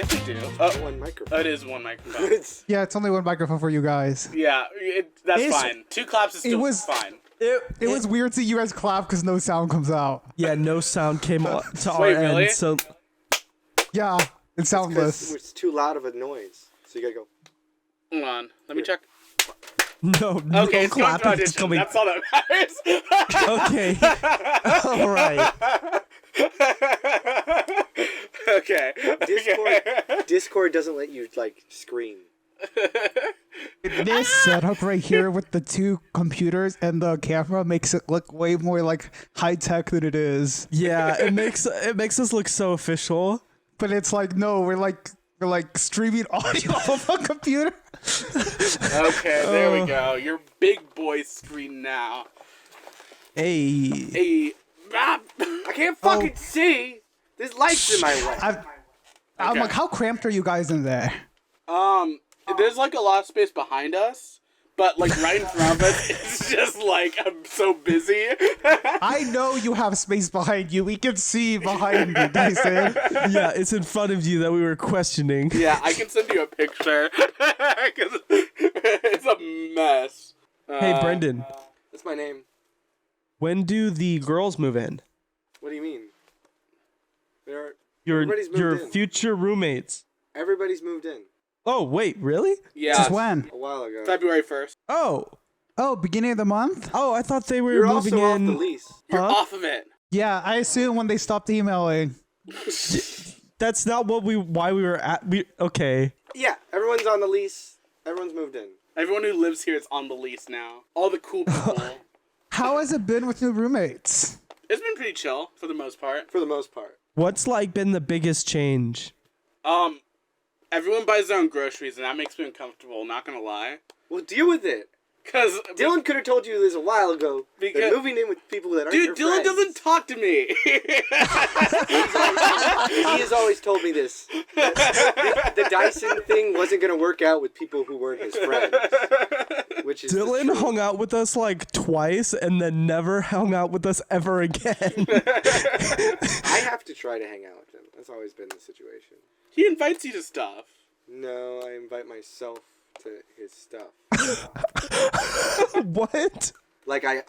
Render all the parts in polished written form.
could do. One microphone. It is one microphone. Yeah, it's only one microphone for you guys. Yeah, that's fine. 2 claps is still fine. It was weird seeing you guys clap because no sound comes out. Yeah, no sound came to our Wait, end. really? So Yeah, it's soundless. It's too loud of a noise, so you gotta go. Hold on, let me check. no Okay, it's going clapping to is audition. coming. That's all that matters. Okay. All right. Okay. Discord doesn't let you like scream. This setup right here with the 2 computers and the camera makes it look way more like high tech than it is. Yeah, it makes us look so official. But it's like no, we're like streaming audio off a computer. Okay, there we go. Your big boy screen now. Hey. Hey, I can't fucking see. There's lights in my way. I'm Okay. like, how cramped are you guys in there? there's like a lot of space behind us, but like right in front of us, it's just like I'm so busy. I know you have space behind you. We can see behind you, Dyson. Yeah, it's in front of you that we were questioning. Yeah, I can send you a picture because it's a mess. Hey, Brendan, That's my name. when do the girls move in? What do you mean? Your Everybody's moved your in. future roommates. Everybody's moved in Oh, wait, really? Yeah, Since when? a while ago. February 1st. Oh, Oh, beginning of the month? I thought they were You're moving also in. off the lease. You're Huh? off of it. Yeah, I assume when they stopped emailing. That's not why we were at. Okay. Yeah, everyone's on the lease. Everyone's moved in. Everyone who lives here is on the lease now. All the cool people. How has it been with new roommates? It's been pretty chill for the most part. For the most part. What's like been the biggest change? Everyone buys their own groceries, and that makes me uncomfortable. Not gonna lie. Well, deal with it. Cause Dylan could have told you this a while ago. Because- They're moving in with people that aren't your dude, Dylan friends. doesn't talk to me. He has always told me this. The Dyson thing wasn't going to work out with people who weren't his friends. Which is the Dylan truth. hung out with us like twice and then never hung out with us ever again. I have to try to hang out with him. That's always been the situation. He invites you to stuff. No, I invite myself to his stuff. What? Like I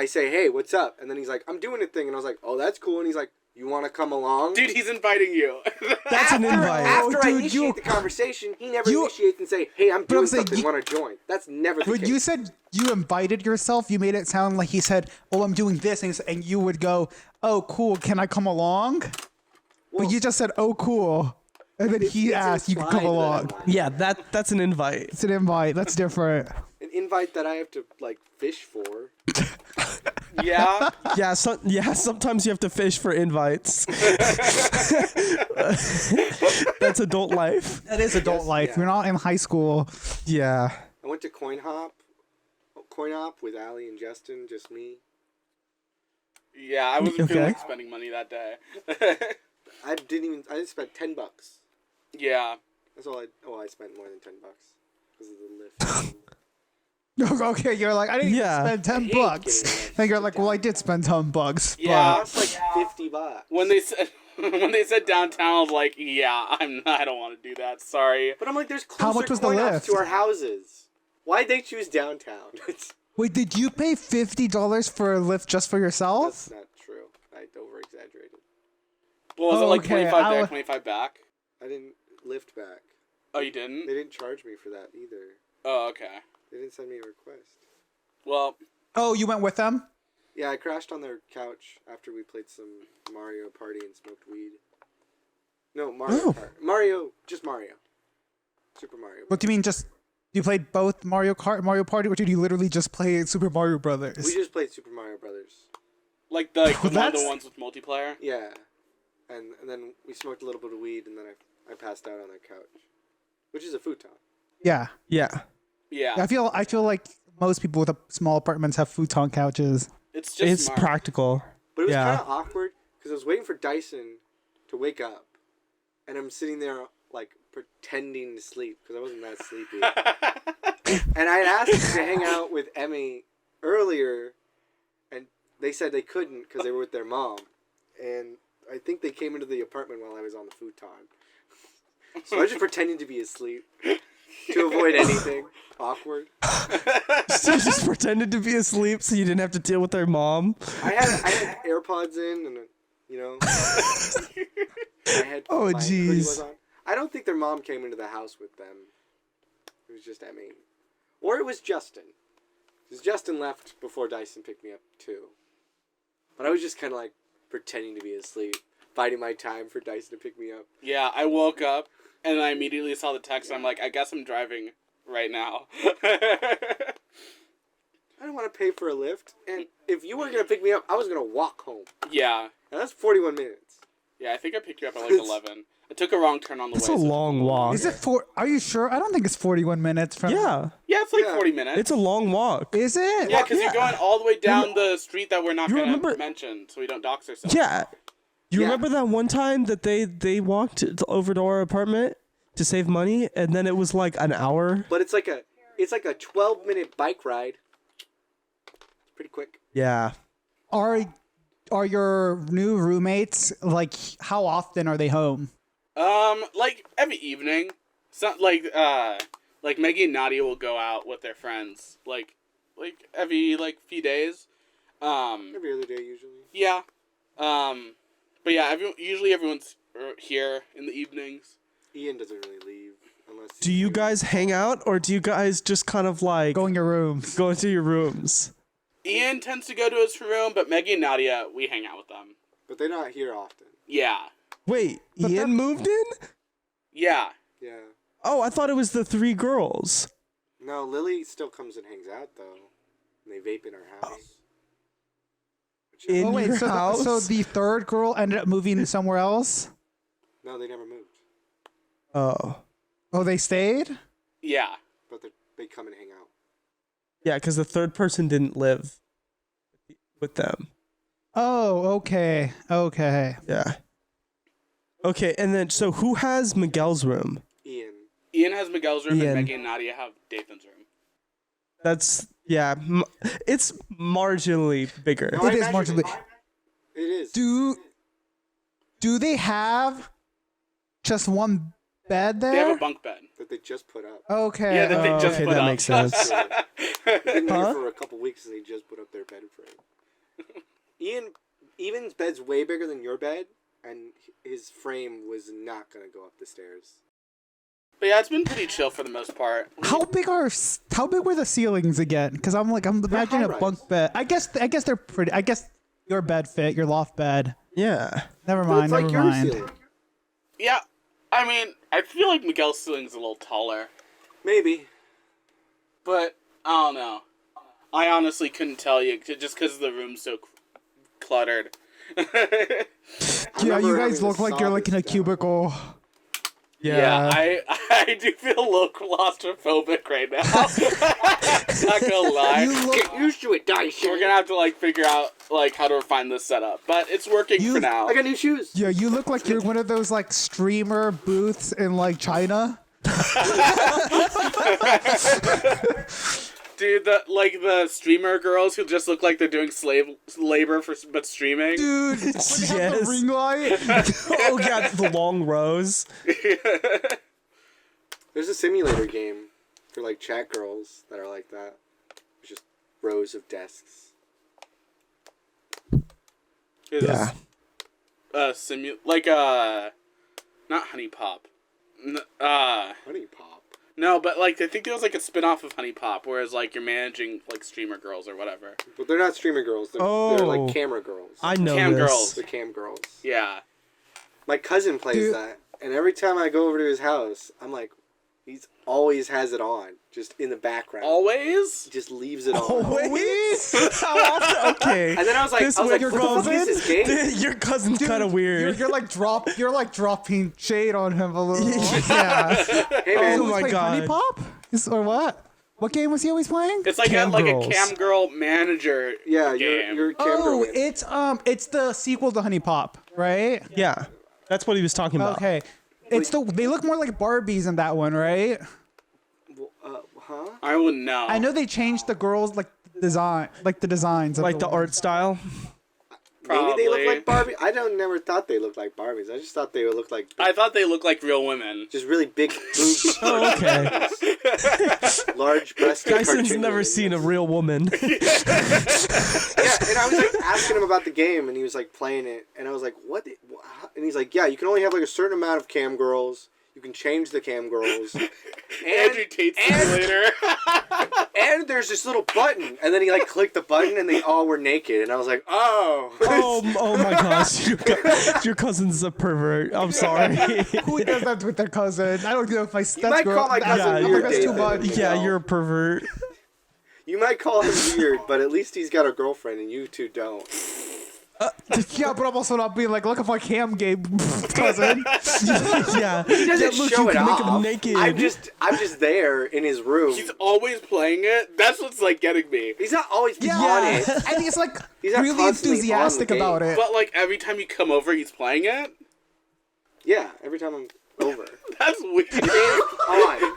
say, hey, what's up? And then he's like, I'm doing a thing, and I was like, oh, that's cool. And he's like, you want to come along? Dude, he's inviting you. That's an invite. After I dude, initiate the conversation, he never you- initiates and say, hey, I'm doing I'm saying, something, want to join. That's never the When case. you said you invited yourself, you made it sound like he said, oh, I'm doing this, and you would go, oh, cool, can I come along? Well, But you just said, oh, cool. And then he it's asked, you can implied come that along. I'm Yeah, that's an invite. It's an invite. That's different. an invite that I have to, like, fish for. Yeah. Yeah, sometimes you have to fish for invites. That's adult life. That is adult life. yeah. You're not in high school. Yeah. I went to Coin Hop with Allie and Justin, just me. Yeah, I wasn't feeling Okay. like spending money that day. I didn't spend $10. Yeah. That's all I spent more than $10 because of the lift. Okay, you're like, I didn't Yeah. spend $10 hate bucks. getting And you're like, well, I did spend $10. Yeah. That's like $50. When they said downtown, I was like, yeah, I don't want to do that. Sorry. But I'm like, there's How closer much was the coin ops lift? to our houses. Why'd they choose downtown? Wait, did you pay $50 for a lift just for yourself? That's not true. I over-exaggerated. Well, was it like Okay, 25 I there, wa- 25 back? I didn't lift back. Oh, you didn't? They didn't charge me for that either. Oh, okay. They didn't send me a request. Well, Oh, you went with them? Yeah, I crashed on their couch after we played some Mario Party and smoked weed. No, Mario Oh. Kart. Mario, just Mario. Super Mario. What do you mean just... You played both Mario Kart and Mario Party, or did you literally just play Super Mario Brothers? We just played Super Mario Brothers. like one of the That's- ones with multiplayer. Yeah. And then we smoked a little bit of weed, and then I passed out on their couch. Which is a futon. Yeah. Yeah. Yeah. I feel like most people with small apartments have futon couches. It's just It's smart. practical. But it was Yeah. kind of awkward, because I was waiting for Dyson to wake up. And I'm sitting there, like, pretending to sleep, because I wasn't that sleepy. And I had asked to hang out with Emmy earlier, and they said they couldn't because they were with their mom. And I think they came into the apartment while I was on the futon. So I was just pretending to be asleep to avoid anything awkward. So you just pretended to be asleep so you didn't have to deal with their mom. I had AirPods in, and I had Oh, my hoodie was jeez. on. I don't think their mom came into the house with them. It was just Emmy, or it was Justin. Because Justin left before Dyson picked me up too. But I was just kind of like pretending to be asleep, biding my time for Dyson to pick me up. Yeah, I woke up and I immediately saw the text. And I'm like, I guess I'm driving right now. I don't want to pay for a lift, and if you weren't gonna pick me up, I was gonna walk home. Yeah. And that's 41 minutes. Yeah, I think I picked you up at like 11. I took a wrong turn on the It's way. a so- long walk. Is it Are you sure? I don't think it's 41 minutes from. Yeah, Yeah, it's like Yeah. 40 minutes. it's a long walk. Is it? Yeah, because you're going all the way down the street that we're not You going to remember- mention, so we don't dox ourselves. Yeah. You Yeah. remember that one time that they walked over to our apartment to save money, and then it was like an hour? But it's like a 12-minute bike ride. It's pretty quick. Yeah. Are your new roommates like? How often are they home? Like every evening, like Maggie and Nadia will go out with their friends, like every few days. Every other day usually. Yeah. But yeah, usually everyone's here in the evenings. Ian doesn't really leave unless. Do you guys hang out, or do you guys just kind of like Go in your rooms. go into your rooms? Ian tends to go to his room, but Maggie and Nadia, we hang out with them. But they're not here often. Yeah. Wait, But Ian moved in? Yeah. Yeah. Oh, I thought it was the 3 girls. No, Lily still comes and hangs out though. And they vape in our house. Which In Oh wait, your so house? so the third girl ended up moving somewhere else. no, they never moved. Oh. Oh, they stayed. Yeah. But they come and hang out. Yeah, because the third person didn't live with them. Oh, okay, okay. Yeah. Okay, and then, so who has Miguel's room? Ian. Ian has Miguel's room, Ian. and Maggie and Nadia have Dathan's room. That's, yeah, it's marginally bigger. No, It I is imagine marginally. It is. Do they have just one bed there? They have a bunk bed. That they just put up. Okay. Yeah, that they just okay, put that up. makes sense. They've been Huh? here for a couple weeks and they just put up their bed frame. Ian's bed's way bigger than your bed, and his frame was not gonna go up the stairs. But yeah, it's been pretty chill for the most part. How big were the ceilings again? Because I'm imagining a high-rise. bunk bed. I guess they're pretty. I guess your bed fit your loft bed. Yeah. Never But mind. it's like Never your mind. ceiling. Yeah, I mean, I feel like Miguel's ceiling's a little taller, Maybe. but I don't know. I honestly couldn't tell you just because the room's so cluttered. Yeah, you remember guys having look to like you're saw like in a this down. cubicle. Yeah, I do feel a little claustrophobic right now. Not gonna lie. You look- Get used to it, Dyson. We're gonna have to figure out how to refine this setup, but it's working You- for now. I got new shoes. Yeah, you look like you're one of those streamer booths in China. Dude, the streamer girls who just look like they're doing slave labor but streaming. Dude, when they have the Yes. ring light. Oh, yeah, the long rows. There's a simulator game for chat girls that are like that. It's just rows of desks. Yeah. Not Honey Pop. Honey Pop. No, but I think there was a spin-off of Honey Pop, whereas you're managing streamer girls or whatever. But they're not streamer girls. They're Oh. like camera girls. I know Cam this. girls. The cam girls. Yeah. My cousin plays Dude. that, and every time I go over to his house, I'm like, he's always has it on, just in the background. Always? He just leaves it on. Wait. How often? Okay. And then I was like, This what way the fuck is this game? Your cousin's kind of weird. You're dropping shade on him a little. Yeah. Hey man, Oh my Wait, God. Honey Pop? Or what? What game was he always playing? It's like Cam a girls. cam girl manager yeah, game. you're cam girl. Oh, it's the sequel to Honey Pop, right? Yeah. That's what he was talking about. Okay. They look more like Barbies in that one, right? Huh? I wouldn't know. I know they changed the girls the designs. Like the art style. Maybe they look like Barbie. I never thought they looked like Barbies. I just thought they would look like. I thought they looked like real women. Just really big boobs. Oh, okay. Large breasted. Dyson's never seen a real woman. Yeah, and I was like asking him about the game, and he was like playing it, and I was like, "What?" And he's like, "Yeah, you can only have like a certain amount of cam girls. You can change the cam girls." Andrew Tate Simulator. And there's this little button, and then he like clicked the button, and they all were naked, and I was like, "Oh, oh my gosh, your cousin's a pervert. I'm sorry. Who does that with their cousin? I don't know if my might call my cousin weird, that's too Dathan. much. Yeah, you're a pervert. You might call him weird, but at least he's got a girlfriend, and you two don't." Yeah, but I'm also not being like, look at my cam game, cousin. Yeah, He doesn't look, show you it can make off. him naked. I'm just there in his room. He's always playing it. That's what's like getting me. He's not always on Yeah, it. and he's like He's not really constantly enthusiastic on the about game. it. But like every time you come over, he's playing it. Yeah, every time I'm over. That's weird. On.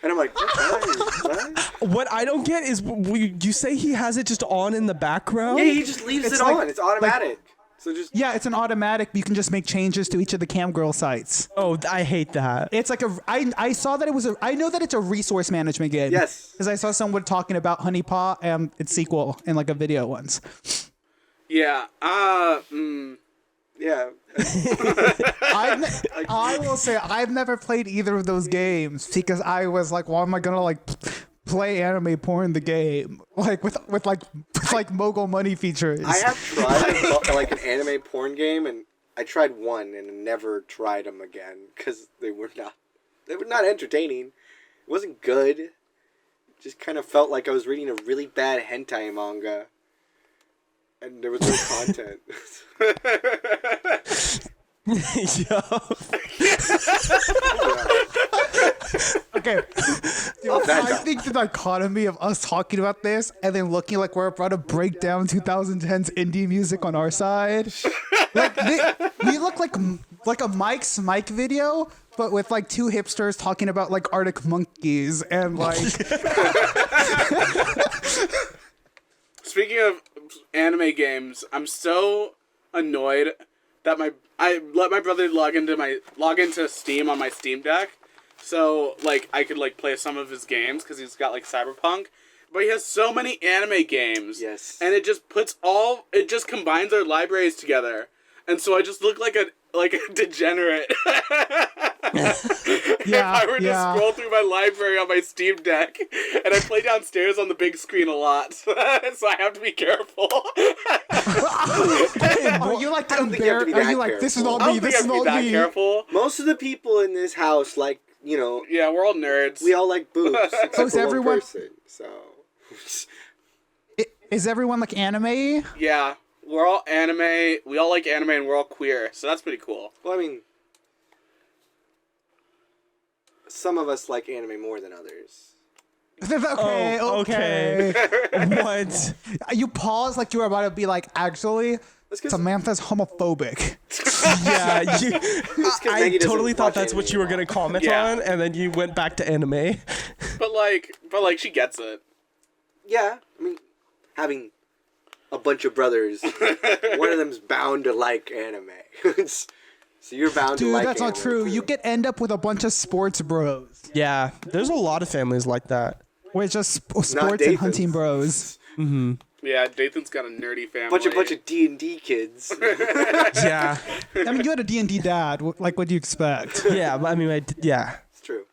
And I'm like, what? What I don't get is you say he has it just on in the background. Yeah, he just leaves it like- on. It's automatic. So just Yeah, it's an automatic. You can just make changes to each of the cam girl sites. Oh, I hate that. It's like I saw that it was I know that it's a resource management game. Yes. Because I saw someone talking about Honey Pot and its sequel in like a video once. Yeah. yeah. I will say I've never played either of those games because I was like, why am I gonna like play anime porn the game like with mogul money features? I have tried like an anime porn game, and I tried one and never tried them again because they were not entertaining. It wasn't good. It just kind of felt like I was reading a really bad hentai manga, and there was no content. Yo. Okay. Oh, that I guy. think the dichotomy of us talking about this and then looking like we're about to break down 2010's indie music on our side. Like we look like a Mike's Mike video, but with like two hipsters talking about like Arctic monkeys and like. Speaking of anime games, I'm so annoyed that I let my brother log into Steam on my Steam Deck, so like I could like play some of his games because he's got like Cyberpunk, but he has so many anime games. Yes. And it just combines our libraries together, and so I just look like a degenerate. If I were to scroll through my library on my Steam Deck, and I play downstairs on the big screen a lot, so I have to be careful. Are you like I don't think you have to be Are that you like this is careful. not I me? don't think This I is have to be not that me. careful. Most of the people in this house, like, you know, Yeah, we're all nerds. we all like boobs. Except So is for everyone- one person, so. Is everyone like anime? Yeah, we're all anime. We all like anime, and we're all queer, so that's pretty cool. Well, I mean, some of us like anime more than others. Okay, Oh, okay. What? You paused like you were about to be like, actually, Let's get Samantha's homophobic. Yeah, I Maggie doesn't totally thought watch that's what you were gonna comment Yeah. on, and then you went back to anime. But like, she gets it. Yeah, I mean, having a bunch of brothers, one of them's bound to like anime. So you're bound to Dude, like that's not anime, true. too. You could end up with a bunch of sports bros. Yeah, there's a lot of families like that. We're just sports and Dathan's. hunting bros. Yeah, Dathan's got a nerdy family. bunch of D&D kids. Yeah, I mean, you had a D&D dad. Like, what do you expect? yeah. I mean, yeah. It's true.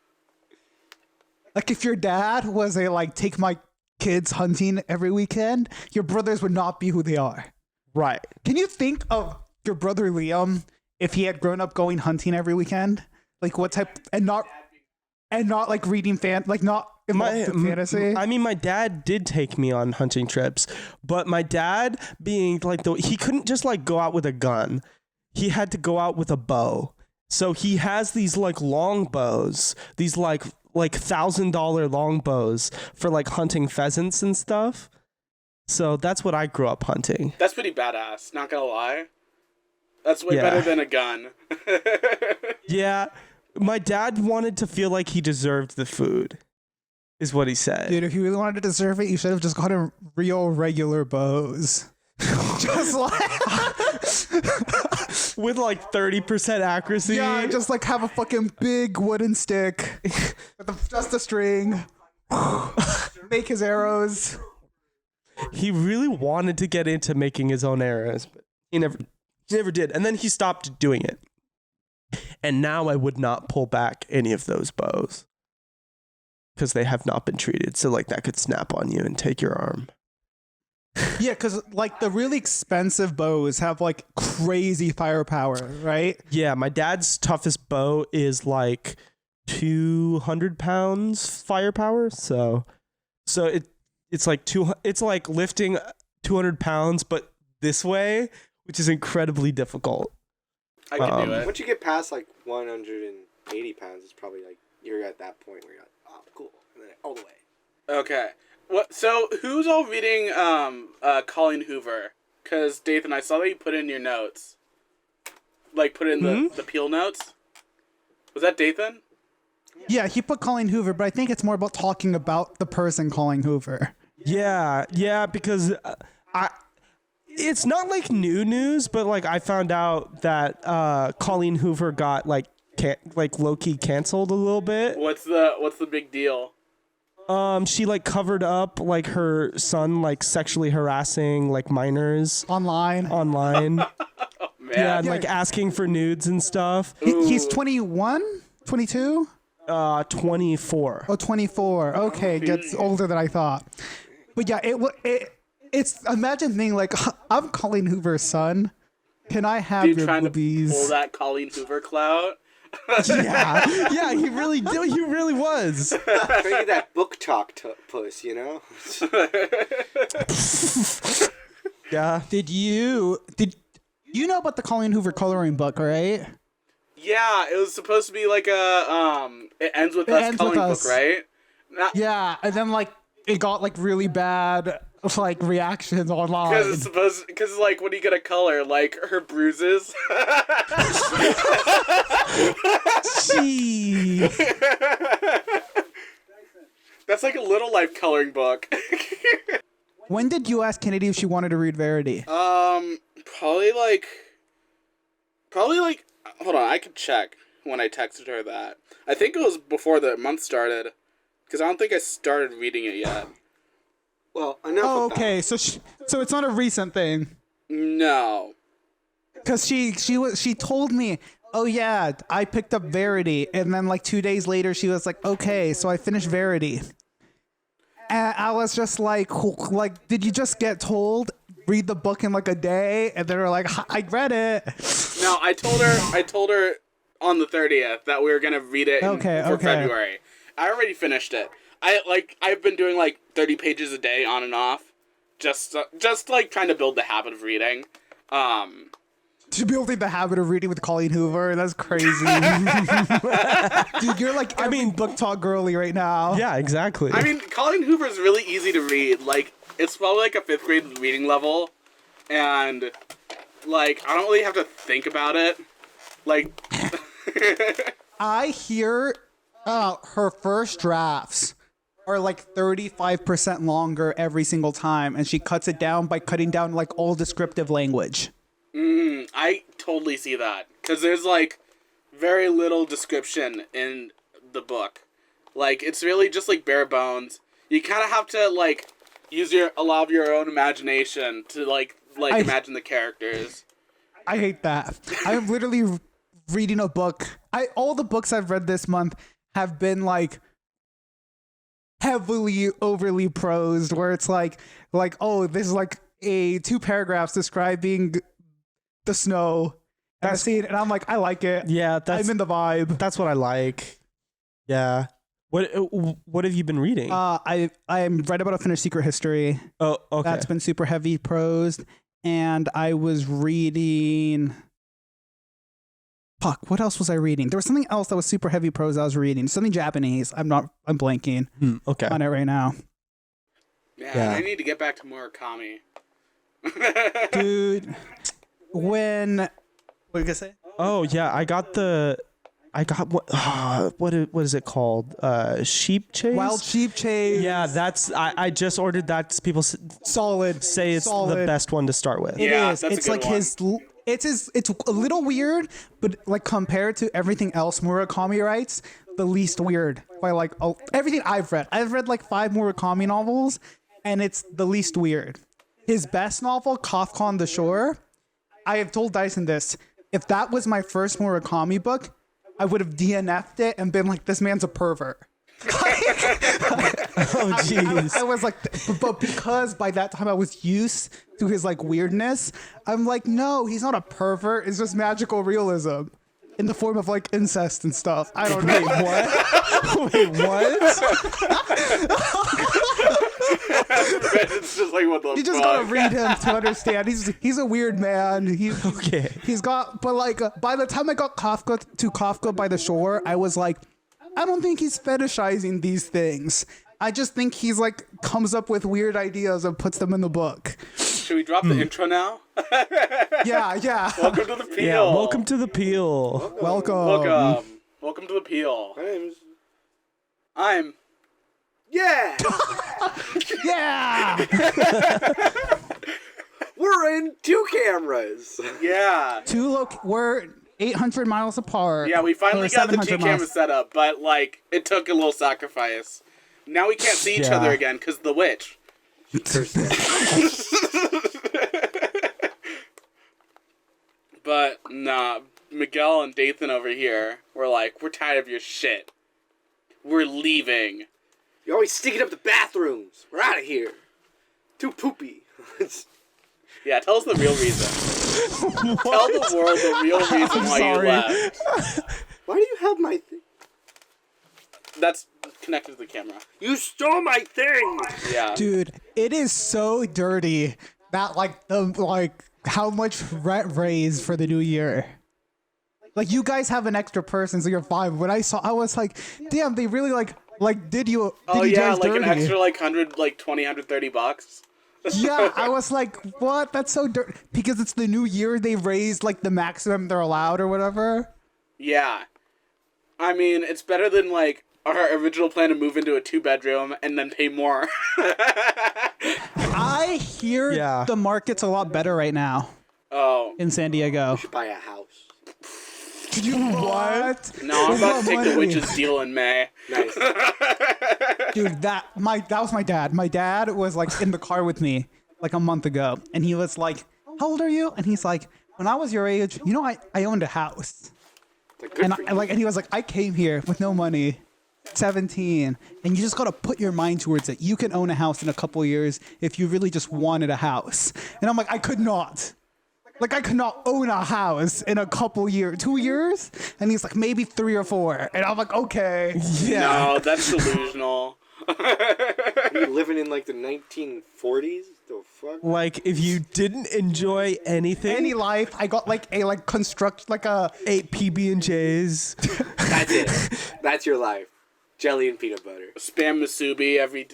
Like, if your dad was a, like, take my kids hunting every weekend, your brothers would not be who they are. Right. Can you think of your brother Liam if he had grown up going hunting every weekend? Like, what type, and not like reading not involved in fantasy? I mean, my dad did take me on hunting trips, but my dad being like he couldn't just like go out with a gun. He had to go out with a bow. So he has these like long bows, these like $1,000 long bows for like hunting pheasants and stuff. So that's what I grew up hunting. That's pretty badass. Not gonna lie. That's way Yeah. better than a gun. Yeah. My dad wanted to feel like he deserved the food, is what he said. Dude, if you really wanted to deserve it, you should have just gotten real regular bows. Just like with like 30% accuracy. yeah, just like have a fucking big wooden stick with just a string. Make his arrows. He really wanted to get into making his own arrows, but he never did. And then he stopped doing it. And now I would not pull back any of those bows because they have not been treated. So like that could snap on you and take your arm. Yeah, because like the really expensive bows have like crazy firepower, right? Yeah, my dad's toughest bow is like 200 pounds firepower. So it's like lifting 200 pounds, but this way, which is incredibly difficult. I can do it. Once you get past like 180 pounds, it's probably like you're at that point where you're like, oh, cool, and then all the way. Okay. What? So who's all reading Colleen Hoover? Because Dathan, I saw that you put in your notes. Like put in the Peel notes. Was that Dathan? Yeah, he put Colleen Hoover, but I think it's more about talking about the person Colleen Hoover. Yeah, because it's not like new news, but like I found out that Colleen Hoover got like low-key canceled a little bit. What's the big deal? She like covered up like her son like sexually harassing like minors Online. Oh, man. Yeah, and like asking for nudes and stuff. He's 21? 22? 24. Oh, 24. Okay, gets older than I thought. But yeah, it's imagine being like, I'm Colleen Hoover's son. Can I have Dude, your trying boobies? to pull that Colleen Hoover clout. Yeah, he really did. He really was. Trying to get that book talk puss, you know? Yeah. Did you know about the Colleen Hoover coloring book, right? Yeah, it was supposed to be like a it ends with us coloring book, right? Yeah, and then like it got like really bad like reactions online. Because like what are you gonna color? Like her bruises? Gee. That's like a Little Life coloring book. When did you ask Kennedy if she wanted to read Verity? Probably like hold on, I could check when I texted her that. I think it was before the month started, because I don't think I started reading it yet. Well, enough Oh, about okay. So it's not a recent thing. No. Cause she told me, oh yeah, I picked up Verity, and then like 2 days later she was like, okay, so I finished Verity, and I was just like, did you just get told read the book in like a day? And they were like, I read it. No, I told her on the 30th that we were gonna read it for February. I already finished it. I've been doing like 30 pages a day on and off, just like trying to build the habit of reading. Building the habit of reading with Colleen Hoover. That's crazy. Dude, you're like book talk girly right now. Yeah, exactly. I mean, Colleen Hoover is really easy to read. Like, it's probably like a 5th grade reading level, and like I don't really have to think about it. Like, I hear her first drafts are like 35% longer every single time, and she cuts it down by cutting down like all descriptive language. I totally see that, because there's like very little description in the book. Like, it's really just like bare bones. You kind of have to like use a lot of your own imagination to like imagine the characters. I hate that. I'm literally reading a book. All the books I've read this month have been like heavily overly prosed, where it's like oh, this is like 2 paragraphs describing the snow and the scene, and I'm like, I like it. Yeah, I'm in the vibe. That's what I like. Yeah. What have you been reading? I'm right about to finish Secret History. Oh, okay. That's been super heavy prosed, and I was reading. Fuck, what else was I reading? There was something else that was super heavy prose I was reading. Something Japanese. I'm blanking Okay. on it right now. Yeah, I need to get back to Murakami. Dude, what are you gonna say? Oh yeah, I got the I got what is it called? Sheep chase. Wild Sheep Chase. Yeah, that's I just ordered that. People Solid. say it's the Solid. best one to start with. It Yeah, is. that's a It's good like one. it's a little weird, but like compared to everything else Murakami writes, the least weird by like everything I've read. I've read like 5 Murakami novels, and it's the least weird. His best novel, Kafka on the Shore, I have told Dyson this. If that was my first Murakami book, I would have DNF'd it and been like, this man's a pervert. Oh jeez. I was like, but because by that time I was used to his like weirdness, I'm like, no, he's not a pervert. It's just magical realism in the form of like incest and stuff. I don't know. Wait, what? It's just like, what the You just fuck? gotta read him to understand. He's a weird man. Okay. He's got, but like by the time I got Kafka by the Shore, I was like, I don't think he's fetishizing these things. I just think he's like comes up with weird ideas and puts them in the book. Should we drop the intro now? Yeah. Welcome to the Peel. Yeah. Welcome to the Peel. Welcome. Welcome to the Peel. My name's... I'm Yeah! Yeah. We're in 2 cameras. yeah. We're 800 miles apart. Yeah, we finally Or got the 2 700 cameras miles. set up, but like it took a little sacrifice. Now we can't see each Yeah. other again because the witch. But nah, Miguel and Dathan over here were like, we're tired of your shit. We're leaving. You're always stinking up the bathrooms. We're out of here. Too poopy. Yeah, tell us the real reason. Tell the world the real reason why you sorry. left. Why do you have my thing? That's connected to the camera. You stole my thing! Yeah. Dude, it is so dirty that how much rent raised for the new year. Like you guys have an extra person, so you're fine. When I was like, damn, they really did you Oh you yeah, guys like dirty? an extra like 100, like 20, 130 bucks. Yeah, I was like, what? That's so dirty. Because it's the new year, they raised like the maximum they're allowed or whatever. Yeah. I mean, it's better than like our original plan to move into a 2-bedroom and then pay more. I hear Yeah. the market's a lot better right now Oh. in San Diego. Should buy a house. Did you what? No, I'm about to take the Money. witch's deal in May. Nice. Dude, that was my dad. My dad was like in the car with me like a month ago, and he was like, "How old are you?" And he's like, "When I was your age, you know, I owned a house." Like, good And for you. and he was like, "I came here with no money, 17, and you just gotta put your mind towards it. You can own a house in a couple years if you really just wanted a house." And I'm like, I could not. Like, I could not own a house in a couple years. 2 years? And he's like, maybe 3 or 4. And I'm like, okay. No, that's delusional. You living in like the 1940s? The fuck? Like if you didn't enjoy anything, Any life, I got like a construct, like a, 8 PB&Js. That's it. That's your life. Jelly and peanut butter. Spam musubi every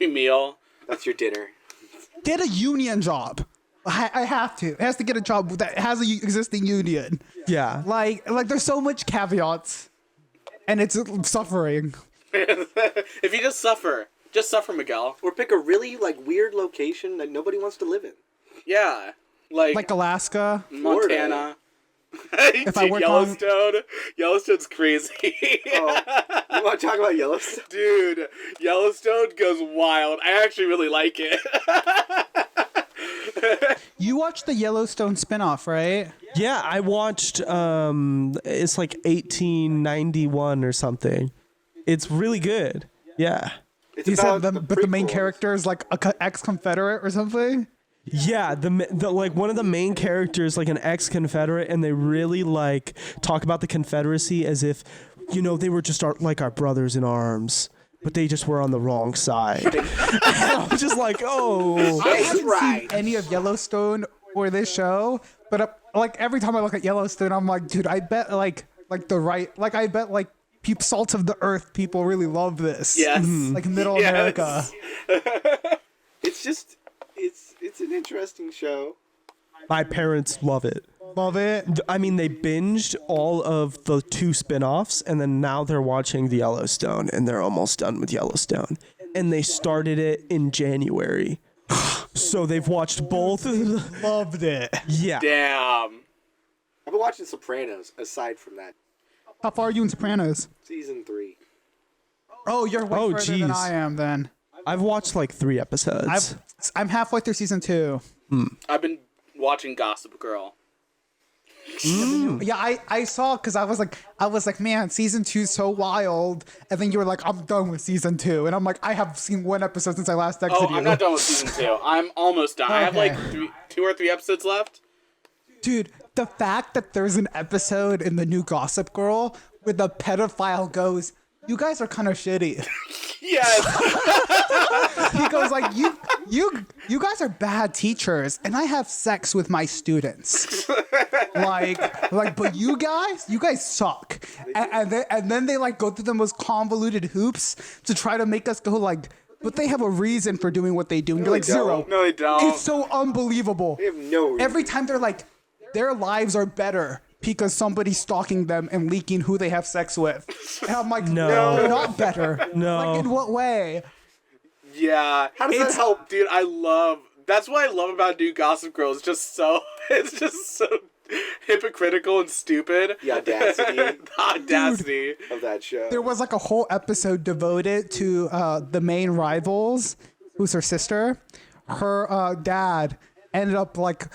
meal. That's your dinner. get a union job. I have to. It has to get a job that has a existing union. Yeah. Like there's so much caveats, and it's suffering. If you just suffer, Miguel. Or pick a really like weird location that nobody wants to live in. Yeah, like Like Alaska. Montana. If I Dude, work Yellowstone. Yellowstone's crazy. Oh, you want to talk about Yellowstone? Dude, Yellowstone goes wild. I actually really like it. You watched the Yellowstone spinoff, right? Yeah, I watched it's like 1891 or something. It's really good. Yeah. It's You said about but the main prequels. character is like a ex-Confederate or something. Yeah, the like one of the main characters like an ex-Confederate, and they really like talk about the Confederacy as if, you know, they were just our brothers in arms, but they just were on the wrong side. And I'm just like, oh. I That's haven't right. seen any of Yellowstone or this show, but like every time I look at Yellowstone, I'm like, dude, I bet like I bet like salt of the earth people really love this. Yes. Like Middle Yes. America. It's just, it's an interesting show. My parents love it. Love it. I mean, they binged all of the 2 spin-offs, and then now they're watching the Yellowstone, and they're almost done with Yellowstone. And they started it in January. So they've watched both. Loved it. Yeah. Damn. I've been watching Sopranos. Aside from that, How far are you in Sopranos? season 3. Oh, you're way further than geez. I am then. I've watched like 3 episodes. I'm halfway through season 2. I've been watching Gossip Girl. Yeah, I saw because I was like, man, season 2's so wild, and then you were like, I'm done with season 2, and I'm like, I have seen 1 episode since I last texted Oh, you. I'm not done with season 2. I'm almost done. I have like Okay. 2 or 3 episodes left. Dude, the fact that there's an episode in the new Gossip Girl where the pedophile goes, you guys are kind of shitty. Yes. He goes like, you guys are bad teachers, and I have sex with my students. like, but you guys suck. And then they like go through the most convoluted hoops to try to make us go like, but they have a reason for doing what they do. And you're like, they don't. zero. No, they don't. It's so unbelievable. They have no reason. Every time they're like, their lives are better because somebody's stalking them and leaking who they have sex with. And I'm like, No. they're not better. No. Like, in what way? Yeah. How does that help? Dude, that's what I love about new Gossip Girl. It's just so hypocritical and stupid. The audacity The audacity. of that show. There was like a whole episode devoted to the main rivals, who's her sister. Her dad ended up like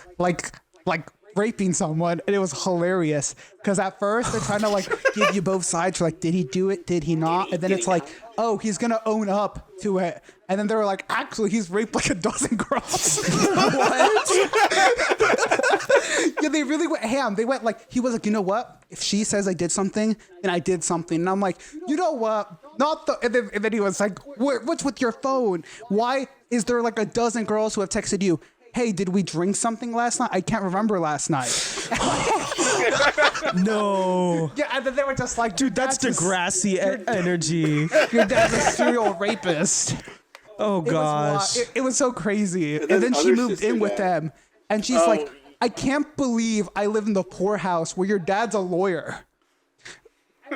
raping someone, and it was hilarious because at first they're trying to like give you both sides. Like, did he do it? Did he not? And then it's like, oh, he's gonna own up to it. And then they were like, actually, he's raped like a dozen girls. What? Yeah, they really went ham. They went like, he was like, you know what? If she says I did something, then I did something. And I'm like, you know what? Not the. And then he was like, what's with your phone? Why is there like a dozen girls who have texted you? Hey, did we drink something last night? I can't remember last night. No. Yeah, and then they were just like, Dude, that's Degrassi energy. Your dad's a serial rapist. Oh, gosh. It was so crazy. And then then she other moved sister in with dad. them. And she's like, I can't believe I live in the poorhouse where your dad's a lawyer.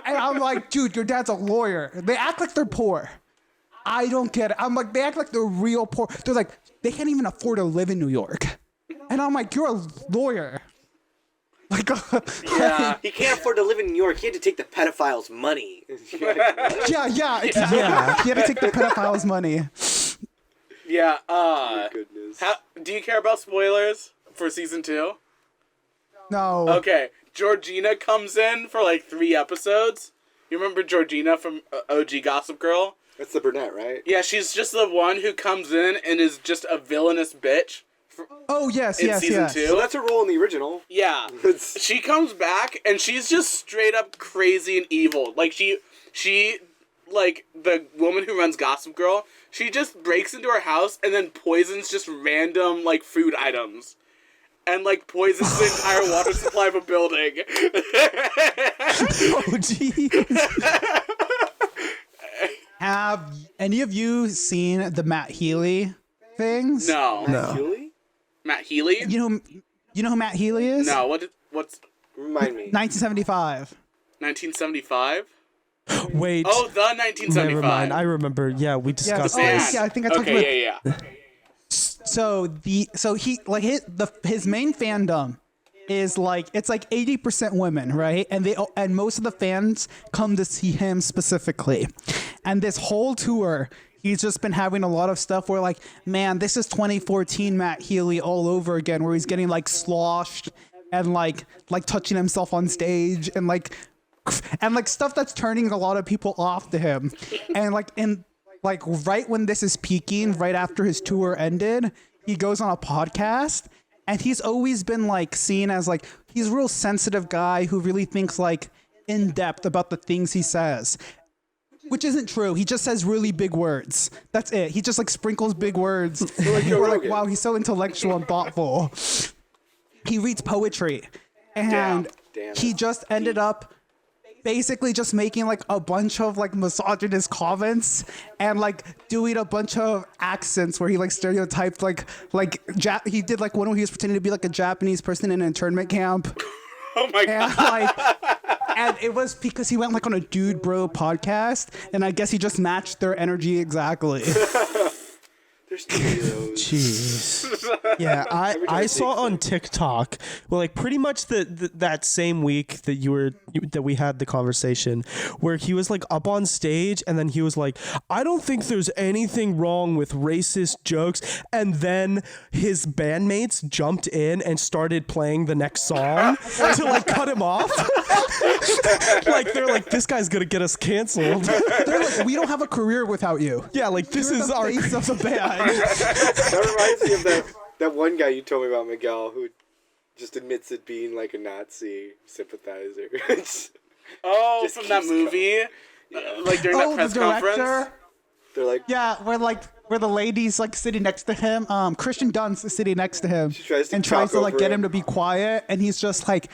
And I'm like, dude, your dad's a lawyer. They act like they're poor. I don't get it. I'm like, they act like they're real poor. They're like, they can't even afford to live in New York. And I'm like, you're a lawyer. Like, Yeah. He can't afford to live in New York. He had to take the pedophile's money. yeah, exactly. Yeah. He had to take the pedophile's money. Yeah. Goodness. Do you care about spoilers for season 2? No. Okay. Georgina comes in for like 3 episodes. You remember Georgina from OG Gossip Girl? That's the brunette, right? Yeah, she's just the one who comes in and is just a villainous bitch. Oh, yes, In yes, season yes. 2? So that's her role in the original. Yeah. It's- She comes back and she's just straight up crazy and evil. Like she like the woman who runs Gossip Girl, she just breaks into her house and then poisons just random like food items. And like poisons the entire water supply of a building. Oh, jeez. Have any of you seen the Matt Healy things? No. No. Julie? Matt Healy? You know who Matt Healy is? No, what's Remind me. 1975. 1975? Wait. Oh, the 1975. Never mind. I remember. Yeah, we discussed oh, this. yeah, I think I talked about. Okay, yeah. So he like his main fandom is like, it's like 80% women, right? And most of the fans come to see him specifically. And this whole tour, he's just been having a lot of stuff where like, man, this is 2014 Matt Healy all over again, where he's getting like sloshed and like touching himself on stage and like stuff that's turning a lot of people off to him. And like right when this is peaking, right after his tour ended, he goes on a podcast, and he's always been like seen as like, he's a real sensitive guy who really thinks like in depth about the things he says, which isn't true. He just says really big words. That's it. He just like sprinkles big words. We're like, wow, he's so intellectual and thoughtful. He reads poetry, and Damn. he just ended up basically just making like a bunch of like misogynist comments and like doing a bunch of accents where he like stereotyped he did like one where he was pretending to be like a Japanese person in an internment camp. Oh my god. And it was because he went like on a Dude Bro podcast, and I guess he just matched their energy exactly. There's two of those. Jeez. Yeah, I saw on TikTok, well, like pretty much that same week that we had the conversation, where he was like up on stage, and then he was like, I don't think there's anything wrong with racist jokes, and then his bandmates jumped in and started playing the next song to like cut him off. Like they're like, this guy's gonna get us canceled. They're like, we don't have a career without you. Yeah, like this You're is the our face of the band. That reminds me of that one guy you told me about, Miguel, who just admits it being like a Nazi sympathizer. Oh, Just from that keeps movie? Like during that press the conference? director. They're like, Yeah, where the lady's like sitting next to him. Christian Dunst is sitting next to him She tries to and tries talk to like over get him. him to be quiet, and he's just like,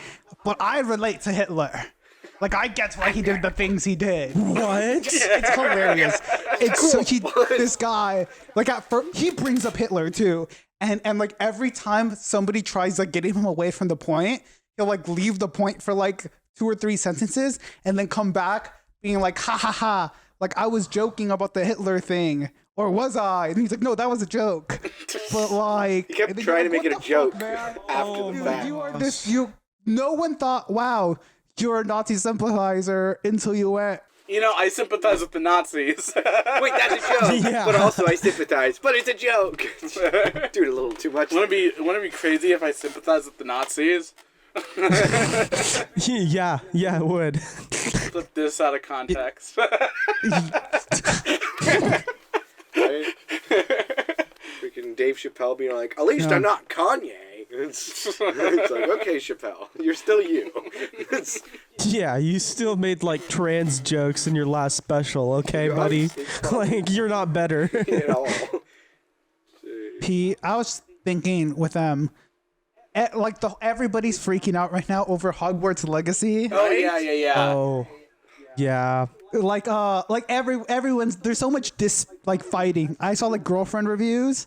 "But I relate to Hitler. Like I get why he did the things he did." what? It's hilarious. It's so this guy like at first he brings up Hitler too, and like every time somebody tries like getting him away from the point, he'll like leave the point for like 2 or 3 sentences and then come back being like, ha ha ha, like I was joking about the Hitler thing, or was I? And he's like, no, that was a joke. But like he kept and then trying to you're make like, it a "What the joke fuck, man? after the Dude, fact. you are this. No one thought, wow, you're a Nazi sympathizer until you went. You know, I sympathize with the Nazis. Wait, that's a joke. Yeah. But also I sympathize. But it's a joke. Dude, a little too much. Wouldn't it be crazy if I sympathize with the Nazis? Yeah, it would. Put this out of context. Right? Freaking Dave Chappelle being like, at least I'm not Kanye. It's like, okay, Chappelle, you're still you. Yeah, you still made like trans jokes in your last special, okay, You buddy? obviously Like you're not better. At all. Pete, I was thinking with like everybody's freaking out right now over Hogwarts Legacy. Oh yeah. Oh, yeah. Like everyone's there's so much fighting. I saw like girlfriend reviews,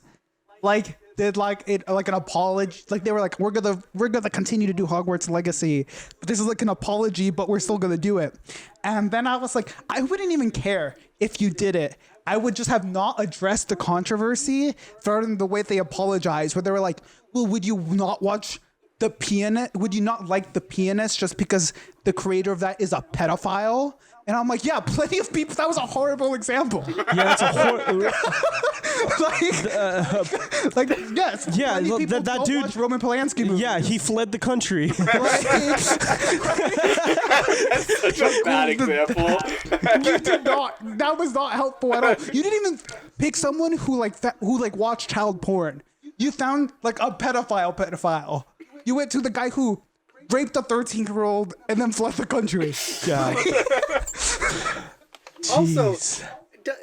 like did like it like an apology. Like they were like, we're gonna continue to do Hogwarts Legacy, but this is like an apology, but we're still gonna do it. And then I was like, I wouldn't even care if you did it. I would just have not addressed the controversy from the way they apologized, where they were like, well, would you not watch The Pianist? Would you not like The Pianist just because the creator of that is a pedophile? And I'm like, yeah, plenty of people. That was a horrible example. Yeah, it's a yes. Yeah, plenty of people that don't dude- watch Roman Polanski movies. Yeah, he fled the country. Such a bad example. You did not. That was not helpful at all. You didn't even pick someone who watched child porn. You found like a pedophile. You went to the guy who raped a 13-year-old and then fled the country. God. Also, Jeez.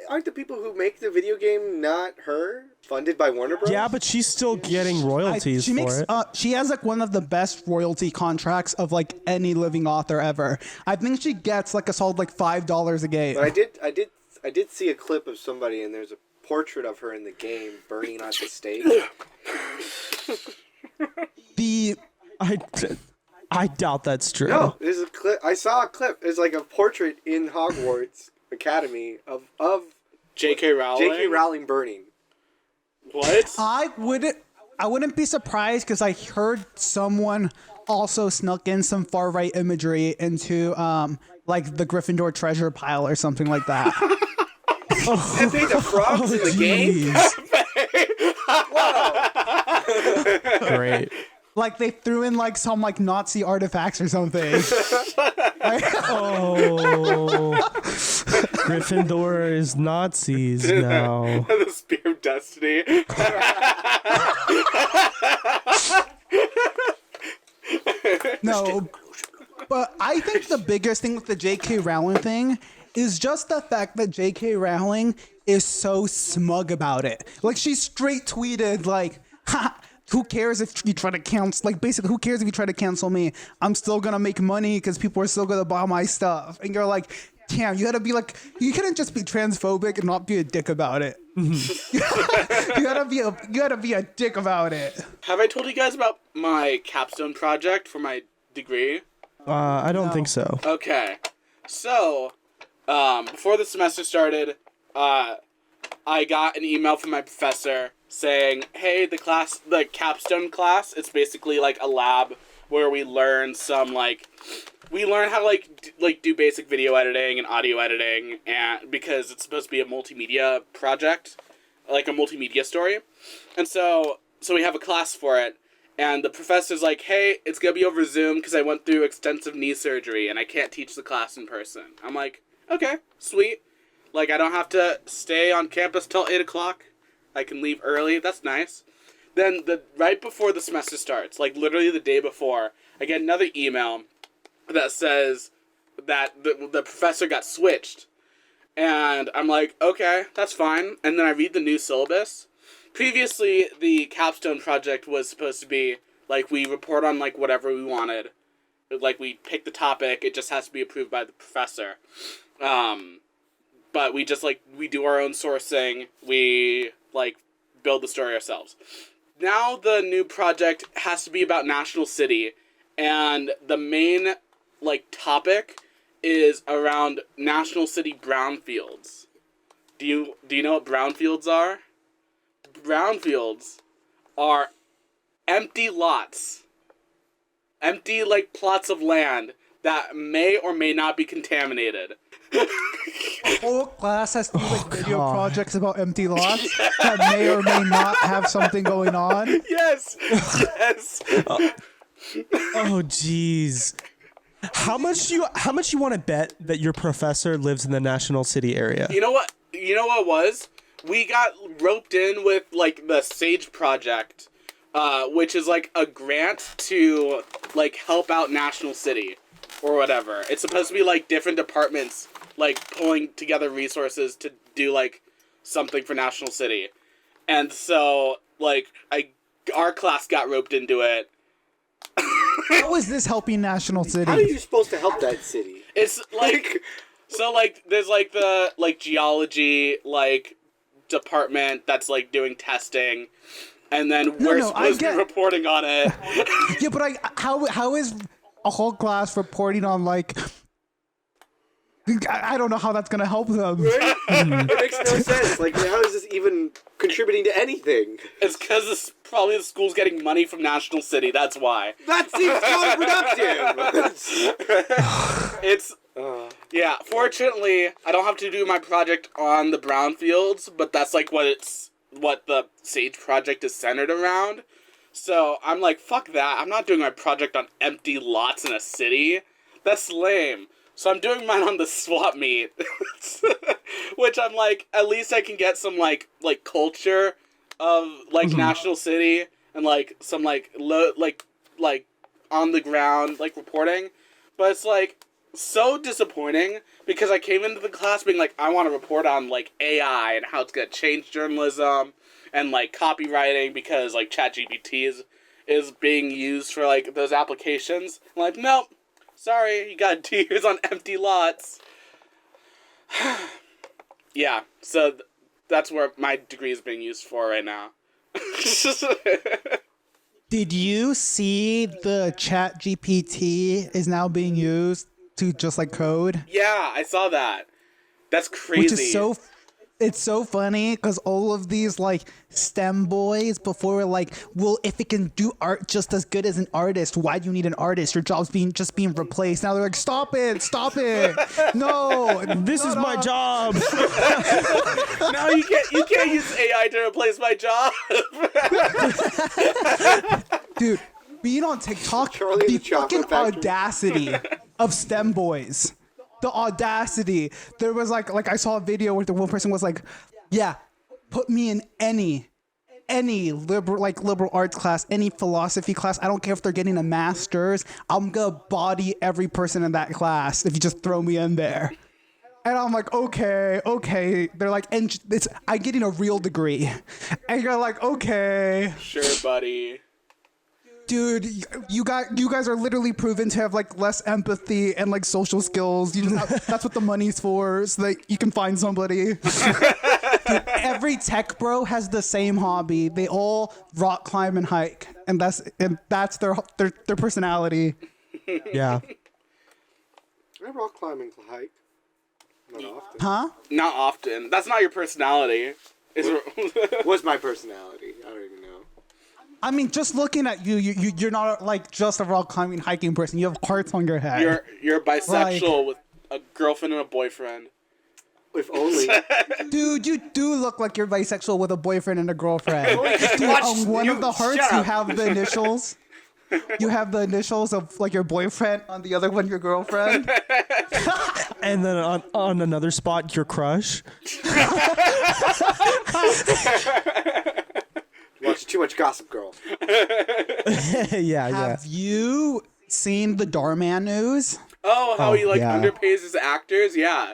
aren't the people who make the video game not her? Funded by Warner Bros? Yeah, but she's still getting royalties she makes. for it. She has like one of the best royalty contracts of like any living author ever. I think she gets like a solid like $5 a game. But I did see a clip of somebody, and there's a portrait of her in the game burning at the stake. I doubt that's true. No, there's a clip. I saw a clip. There's like a portrait in Hogwarts Academy of J.K. Rowling. J.K. Rowling burning. What? I wouldn't be surprised because I heard someone also snuck in some far right imagery into like the Gryffindor treasure pile or something like that. And they the frogs in the game. Jeez. Great. Like they threw in like some like Nazi artifacts or something. Oh. Gryffindor is Nazis now. The Spear of Destiny. No, but I think the biggest thing with the J.K. Rowling thing is just the fact that J.K. Rowling is so smug about it. Like she straight tweeted like, ha, who cares if you try to cancel? Like, basically, who cares if you try to cancel me? I'm still gonna make money because people are still gonna buy my stuff. And you're like, damn, you gotta be like, you couldn't just be transphobic and not be a dick about it. You gotta be a dick about it. Have I told you guys about my capstone project for my degree? I don't think so. Okay. So, before the semester started, I got an email from my professor saying, hey, the capstone class, it's basically like a lab where we learn how to do basic video editing and audio editing, and because it's supposed to be a multimedia project, like a multimedia story. And so we have a class for it, and the professor's like, hey, it's gonna be over Zoom because I went through extensive knee surgery and I can't teach the class in person. I'm like, okay, sweet. Like, I don't have to stay on campus till 8 o'clock. I can leave early. That's nice. Then, right before the semester starts, like literally the day before, I get another email that says that the professor got switched. And I'm like, okay, that's fine. And then I read the new syllabus. Previously, the capstone project was supposed to be, like, we report on, like, whatever we wanted. Like, we pick the topic. It just has to be approved by the professor. But we just, like, we do our own sourcing. We, like, build the story ourselves. Now the new project has to be about National City. And the main, like, topic is around National City brownfields. Do you know what brownfields are? Brownfields are empty lots. Empty, like, plots of land that may or may not be contaminated. The whole class has to do like video projects about empty lots that may or may not have something going on. Yes! Yes! Oh, jeez. How much you want to bet that your professor lives in the National City area? You know what was? We got roped in with, like, the SAGE project, which is, like, a grant to, like, help out National City, or whatever. It's supposed to be, like, different departments, like, pulling together resources to do, like, something for National City. And so, like, our class got roped into it. How is this helping National City? How are you supposed to help that city? It's, like, so, like, there's, like, the, like, geology, like, department that's like doing testing, and then we're supposed to be reporting on it. Yeah, but how is a whole class reporting on, like, I don't know how that's gonna help them. Right? It makes no sense. Like, how is this even contributing to anything? It's because probably the school's getting money from National City. That's why. That seems counterproductive. It's yeah. Fortunately, I don't have to do my project on the brownfields, but that's like what the SAGE project is centered around. So I'm like, fuck that. I'm not doing my project on empty lots in a city. That's lame. So I'm doing mine on the swap meet, which I'm like, at least I can get some like culture of like National City and like some like on the ground like reporting. But it's like so disappointing because I came into the class being like, I want to report on like AI and how it's gonna change journalism and like copywriting because like ChatGPT is being used for like those applications. I'm like, nope. Sorry, you got 2 years on empty lots. Yeah, so that's where my degree is being used for right now. Did you see the ChatGPT is now being used to just like code? Yeah, I saw that. That's crazy. Which is it's so funny because all of these like STEM boys before were like, well, if it can do art just as good as an artist, why do you need an artist? Your job's being replaced. Now they're like, stop it, no, this is my job. No, you can't use AI to replace my job. Dude, being on TikTok, Charlie the the Chocolate fucking Factory. audacity of STEM boys. The audacity. There was like I saw a video where the one person was like, yeah, put me in any liberal arts class, any philosophy class. I don't care if they're getting a master's. I'm gonna body every person in that class if you just throw me in there. And I'm like, okay. They're like, and I'm getting a real degree. And you're like, okay. Sure, buddy. Dude, you guys are literally proven to have like less empathy and like social skills. You just that's what the money's for, so that you can find somebody. Dude, every tech bro has the same hobby. They all rock climb and hike, and that's their personality. Yeah. I rock climb and hike. Not often. Huh? Not often. That's not your personality. What's my personality? I don't even know. I mean, just looking at you're not like just a rock climbing hiking person. You have hearts on your head. You're bisexual with a girlfriend and a boyfriend. If only. Dude, you do look like you're bisexual with a boyfriend and a girlfriend. Dude, on one of the hearts, you have the initials. You have the initials of like your boyfriend. On the other one, your girlfriend. And then on another spot, your crush. Watch too much Gossip Girl. Yeah. Have you seen the Darman news? Oh, how he like yeah. underpays his actors? Yeah.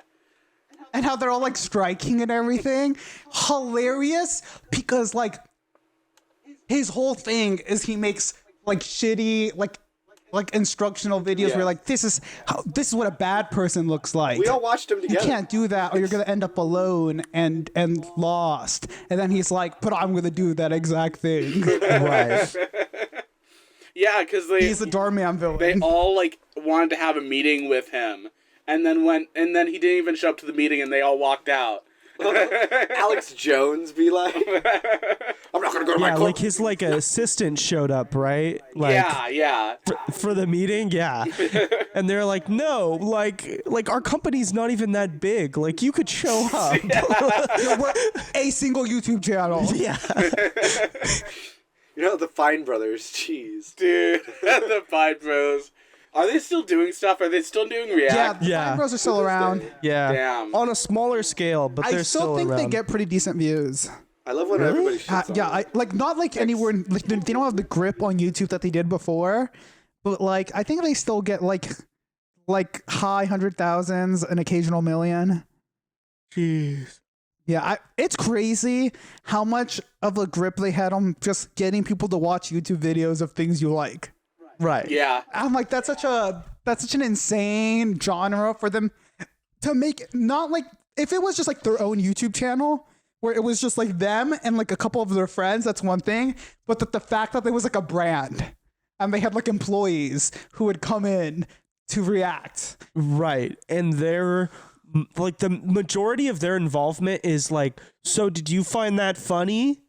And how they're all like striking and everything. Hilarious, because like his whole thing is he makes like shitty like instructional videos where like this is what a bad person looks like. We all watched them You together. can't do that or you're gonna end up alone and lost. And then he's like, but I'm gonna do that exact thing. Right. Yeah, because He's a Darman villain. they all like wanted to have a meeting with him, and then he didn't even show up to the meeting, and they all walked out. Alex Jones be like, I'm not gonna go to my Yeah, club. like his like assistant showed up, right? Like Yeah. for the meeting, yeah. And they're like, no, like our company's not even that big. Like you could show up. We're a single YouTube channel. Yeah. You know the Fine Brothers. Jeez. Dude, the Five Bros. Are they still doing stuff? Are they still doing Yeah, React? the Yeah. Fine Bros are still around. Yeah. Damn. On a smaller scale, but they're I still think around. they get pretty decent views. I love when everybody shits on Yeah, them. I like not like anywhere. Like, they don't have the grip on YouTube that they did before, but like I think they still get like high 100,000s, an occasional million. Jeez. Yeah, it's crazy how much of a grip they had on just getting people to watch YouTube videos of things you like. Right. Yeah. I'm like, that's such an insane genre for them to make. Not like if it was just like their own YouTube channel where it was just like them and like a couple of their friends, that's one thing. But the fact that there was like a brand and they had like employees who would come in to react. Right. And they're like the majority of their involvement is like, so did you find that funny?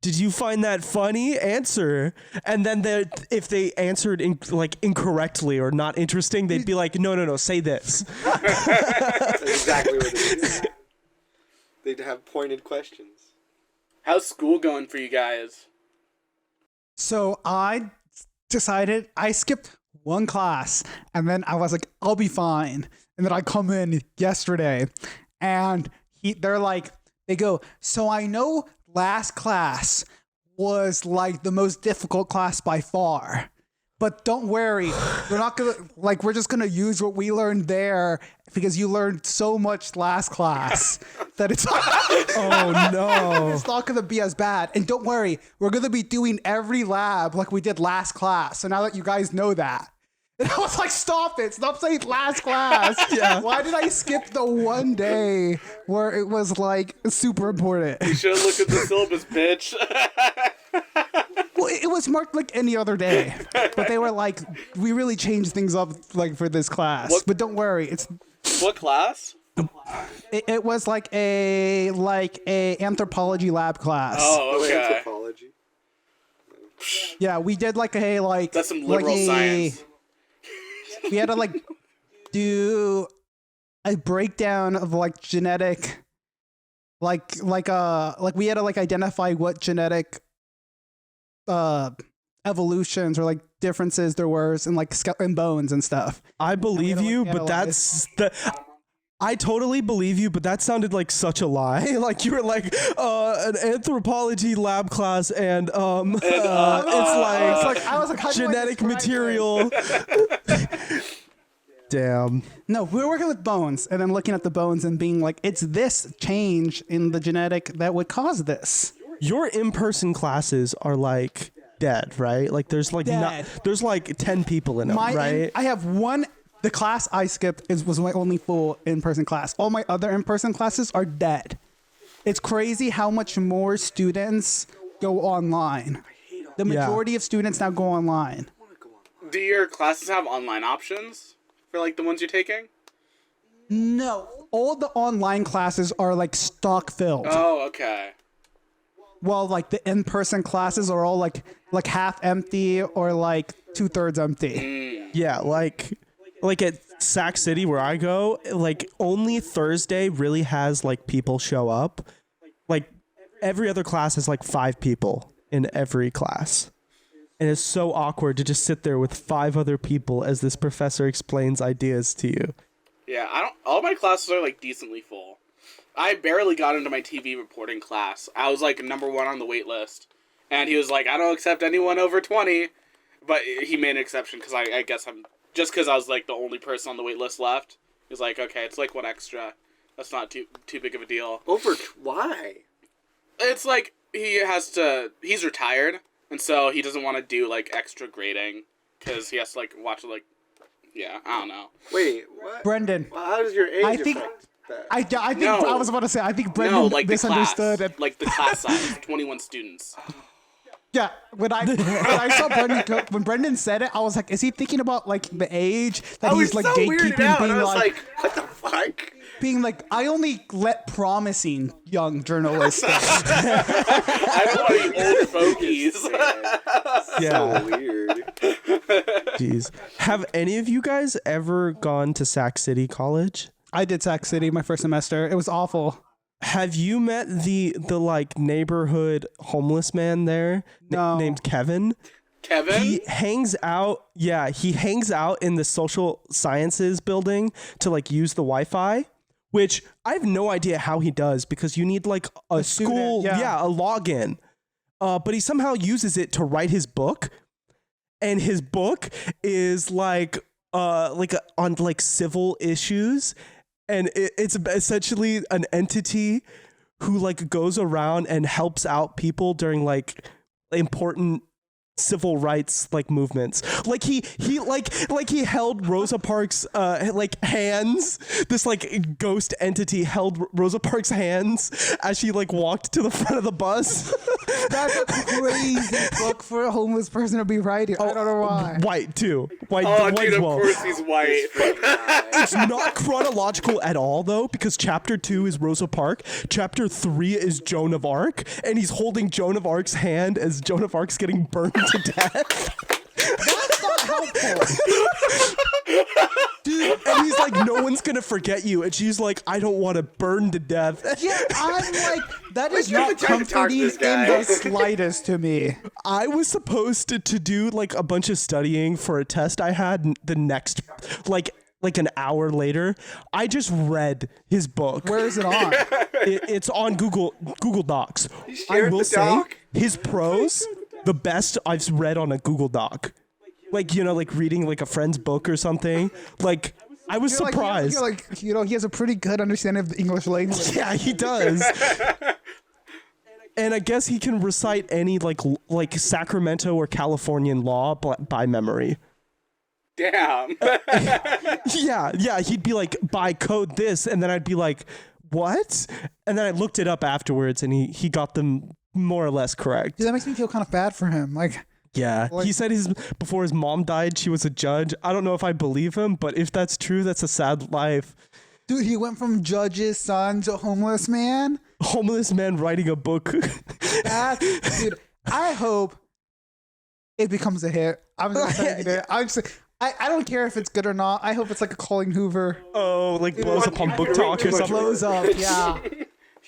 Did you find that funny? Answer. And then if they answered incorrectly or not interesting, they'd be like, no, say this. That's exactly what it is. They'd have pointed questions. How's school going for you guys? So I decided I skipped one class and then I was like, I'll be fine. And then I come in yesterday and they go, so I know last class was like the most difficult class by far, but don't worry, we're just gonna use what we learned there because you learned so much last class that it's Oh no. it's not gonna be as bad. And don't worry, we're gonna be doing every lab like we did last class. So now that you guys know that. And I was like, stop it. Stop saying last class. Yeah. Why did I skip the one day where it was like super important? You should have looked at the syllabus, bitch. Well, it was marked like any other day. But they were like, we really changed things up like for this class. What- But don't worry, What class? it was like a anthropology lab class. Oh, okay. Anthropology. Yeah, we did That's some liberal like science. We had to do a breakdown of genetic we had to identify what genetic evolutions or differences there was in bones and stuff. I believe you, but I totally believe you, but that sounded like such a lie. Like you were like, an anthropology lab class and it's I was like, how do I genetic describe material. Damn. No, we were working with bones and then looking at the bones and being like, it's this change in the genetic that would cause this. Your in-person classes are like dead, right? Like there's like Dead. there's like 10 people in them, right? I have one. The class I skipped was my only full in-person class. All my other in-person classes are dead. It's crazy how much more students go online. The majority of students now go online. Do your classes have online options for like the ones you're taking? No, all the online classes are like stock filled. Oh, okay. Well, like the in-person classes are all like half empty or like 2/3 empty. Yeah, like at Sac City where I go, like only Thursday really has like people show up. Like every other class has like 5 people in every class. And it's so awkward to just sit there with 5 other people as this professor explains ideas to you. Yeah, all my classes are like decently full. I barely got into my TV reporting class. I was like number 1 on the wait list. And he was like, I don't accept anyone over 20. But he made an exception because I guess just because I was like the only person on the wait list left. He was like, okay, it's like 1 extra. That's not too big of a deal. Why? It's like he's retired. And so he doesn't want to do like extra grading because he has to like watch like, yeah, I don't know. Wait, what? Brendan, Well, how does your age I think- affect that? I think No. I was about to say I think Brendan Like misunderstood. the class, like the class size, 21 students. Yeah, when I saw Brendan when Brendan said it, I was like, is he thinking about like the age that he's like gatekeeping, being like, what the fuck? being like, I only let promising young journalists. I don't want any old fogies. Yeah. So weird. Jeez. Have any of you guys ever gone to Sac City College? I did Sac City my first semester. It was awful. Have you met the like neighborhood homeless man there No. named Kevin? Kevin? He hangs out in the social sciences building to like use the Wi-Fi, which I have no idea how he does because you need like a school, student, yeah. a login. But he somehow uses it to write his book, and his book is like on like civil issues, and it's essentially an entity who like goes around and helps out people during like important civil rights like movements. Like he held Rosa Parks like hands. This like ghost entity held Rosa Parks' hands as she like walked to the front of the bus. That's a crazy book for a homeless person to be writing. I don't know why. White too. White. Oh, white dude, as of well. course he's white. It's not chronological at all though, because chapter 2 is Rosa Parks, chapter 3 is Joan of Arc, and he's holding Joan of Arc's hand as Joan of Arc's getting burned to death. That's not helpful. Dude, and he's like, no one's gonna forget you, and she's like, I don't want to burn to death. Yeah, I'm like, that is You're not trying to talk to comforting this guy. in the slightest to me. I was supposed to do like a bunch of studying for a test I had the next like an hour later. I just read his book. Where is it on? It's on Google Docs. shared I will the say doc? his prose, the best I've read on a Google Doc. Like, you know, like reading like a friend's book or something. Like, I was surprised. You're like, he has a pretty good understanding of the English language. Yeah, he does. And I guess he can recite any like Sacramento or Californian law by memory. Damn. Yeah, he'd be like, by code this, and then I'd be like, what? And then I looked it up afterwards, and he got them more or less correct. Dude, that makes me feel kind of bad for him. Like, Yeah, he said before his mom died, she was a judge. I don't know if I believe him, but if that's true, that's a sad life. dude, he went from judge's son to homeless man. Homeless man writing a book. Dude, I hope it becomes a hit. I'm just saying it. I don't care if it's good or not. I hope it's like a Colin Hoover. Oh, like blows up on Book Talk or something. Blows up, yeah.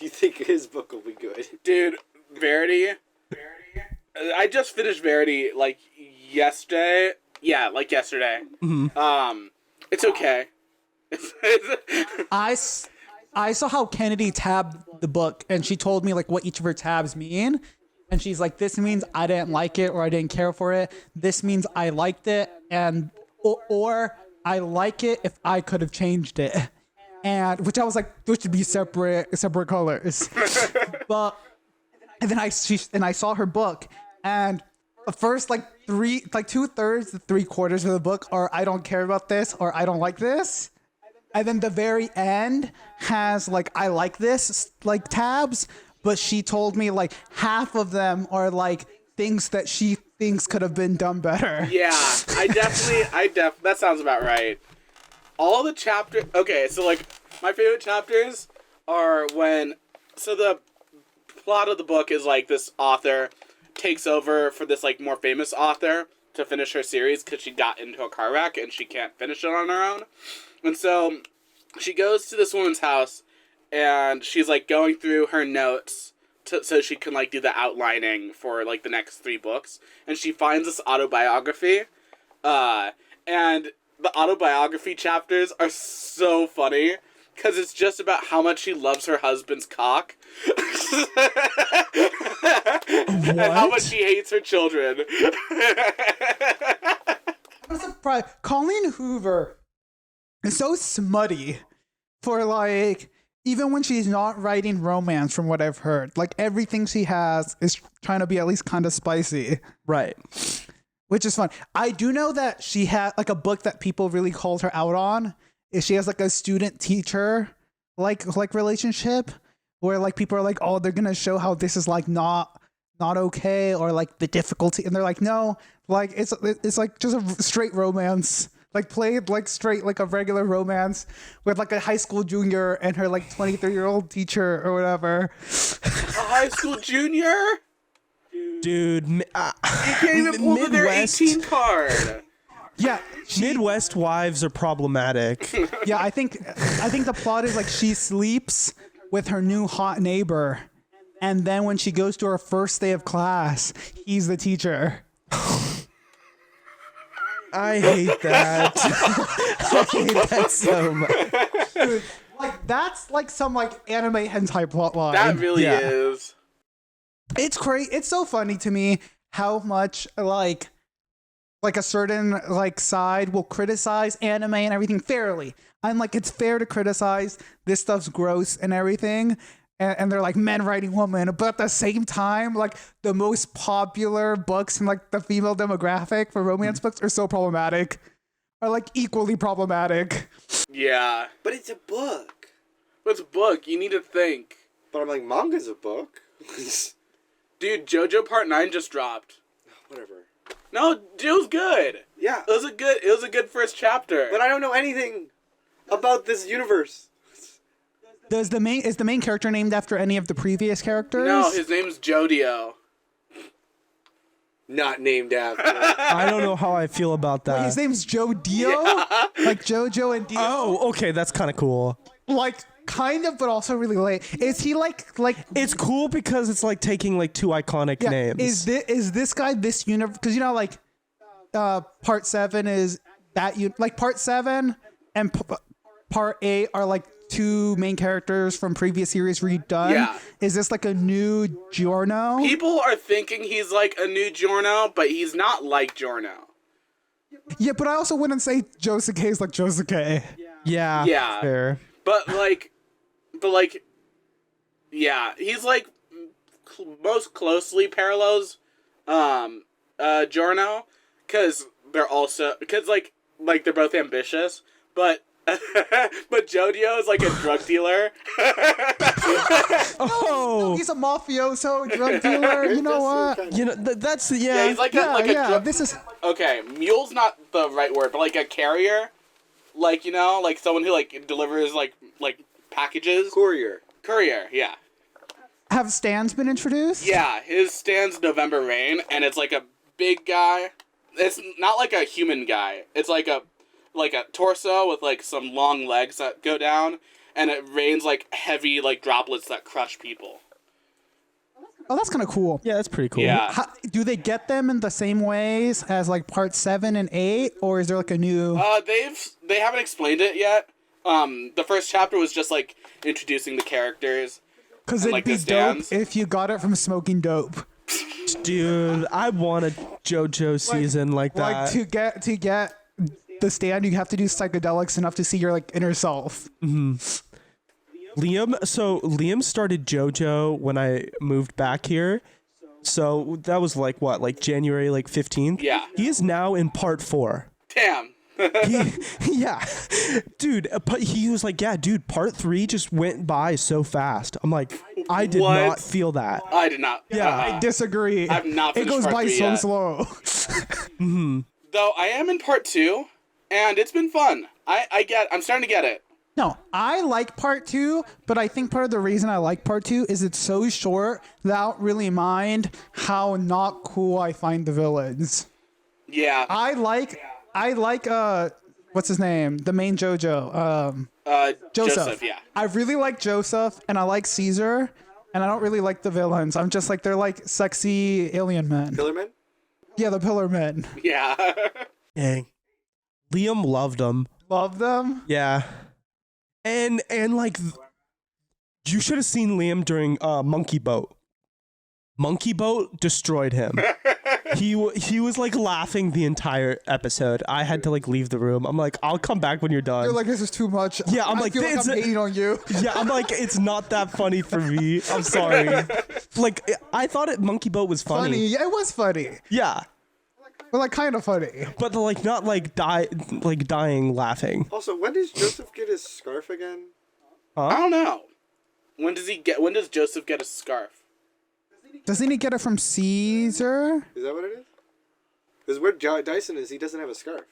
You think his book will be good? Dude, Verity. I just finished Verity like yesterday. Yeah, like yesterday. Mm-hmm. It's okay. I saw how Kennedy tabbed the book, and she told me like what each of her tabs mean. And she's like, this means I didn't like it or I didn't care for it. This means I liked it, and or I like it if I could have changed it, and which I was like, those should be separate colors. But and then I saw her book, and the first like 2/3 to 3/4 of the book are I don't care about this or I don't like this. And then the very end has like I like this like tabs, but she told me like half of them are like things that she thinks could have been done better. Yeah, that sounds about right. All the chapters. Okay, so like my favorite chapters are so the plot of the book is like this author takes over for this like more famous author to finish her series because she got into a car wreck and she can't finish it on her own. And so she goes to this woman's house and she's like going through her notes so she can like do the outlining for like the next 3 books. And she finds this autobiography. And the autobiography chapters are so funny because it's just about how much she loves her husband's cock. And how much she hates her children. I'm surprised. Colleen Hoover is so smutty for like even when she's not writing romance from what I've heard. Like everything she has is trying to be at least kind of spicy. Right. Which is fun. I do know that she had like a book that people really called her out on is she has like a student teacher like relationship where like people are like, oh, they're gonna show how this is like not okay or like the difficulty, and they're like, no, like it's like just a straight romance, like played like straight like a regular romance with like a high school junior and her like 23-year-old teacher or whatever. A high school junior? Dude, You can't even pull their 18 card. Yeah, Midwest wives are problematic. yeah. I think the plot is like she sleeps with her new hot neighbor, and then when she goes to her first day of class, he's the teacher. I hate that. I hate that so much. Dude, like that's like some like anime hentai plotline. That really Yeah. is. It's crazy. It's so funny to me how much like a certain like side will criticize anime and everything fairly. I'm like, it's fair to criticize this stuff's gross and everything. And they're like men writing women, but at the same time, like the most popular books in like the female demographic for romance books are so problematic, are like equally problematic. Yeah. But it's a book. But it's a book. You need to think. But I'm like, manga's a book. Dude, JoJo Part 9 just dropped. Whatever. No, it was good. Yeah. It was a good first chapter. But I don't know anything about this universe. Is the main character named after any of the previous characters? No, his name's Jodio. Not named after. I don't know how I feel about that. His name's Joe Dio? Like JoJo and Dio? Oh, okay, that's kind of cool. Like, kind of, but also really late. Is he like... It's cool because it's like taking like 2 iconic yeah, names. Is this guy this universe? Because you know, like, part 7 is that like part 7 and part 8 are like 2 main characters from previous series redone. Yeah. Is this like a new Giorno? People are thinking he's like a new Giorno, but he's not like Giorno. Yeah, but I also wouldn't say Josuke is like Josuke. Yeah. Yeah. Fair. But yeah, he's like most closely parallels Giorno, because like they're both ambitious, but but Jodio is like a drug dealer. Oh, He's a mafioso, drug dealer. You know what? you know that's Yeah, he's like This is okay, mule's not the right word, but like a carrier, like, you know, like someone who like delivers like packages. Courier. Courier, yeah. have stands been introduced? Yeah, his stand's November Rain, and it's like a big guy. It's not like a human guy. It's like a torso with like some long legs that go down, and it rains like heavy like droplets that crush people. Oh, that's kind of cool. yeah, that's pretty cool. Yeah. Do they get them in the same ways as like part 7 and 8, or is there like a new? They haven't explained it yet. The first chapter was just like introducing the characters. Because and, it'd like, be the dope stands. if you got it from smoking dope. Dude, I want a JoJo season like that. Like to get the stand, you have to do psychedelics enough to see your like inner self. Liam started JoJo when I moved back here. So that was like what, like January like 15th? Yeah. He is now in part 4. Damn. Yeah. Dude, but he was like, yeah, dude, part 3 just went by so fast. I'm like, I did What? not feel that. I did not. Yeah. I disagree. I've not It finished goes part by 3 so yet. slow. Though I am in part 2, and it's been fun. I'm starting to get it. No, I like part 2, but I think part of the reason I like part 2 is it's so short that I don't really mind how not cool I find the villains. Yeah. I like what's his name? The main JoJo. Joseph, yeah. I really like Joseph and I like Caesar, and I don't really like the villains. I'm just like, they're like sexy alien men. Pillarman? Yeah, the Pillar Men. Yeah. Dang. Liam loved him. Love them. Yeah. And like, you should have seen Liam during Monkey Boat. Monkey Boat destroyed him. He was like laughing the entire episode. I had to like leave the room. I'm like, I'll come back when you're done. You're like, this is too much. Yeah, I'm I like, feel like it's- I'm hating on you. Yeah, I'm like, it's not that funny for me. I'm sorry. Like, I thought Monkey Boat was funny. Funny. Yeah, it was funny. Yeah, But like kind of funny. but like not like dying laughing. Also, when does Joseph get his scarf again? I don't know. When does Joseph get a scarf? Doesn't he get it from Caesar? Is that what it is? Because where Dyson is, he doesn't have a scarf.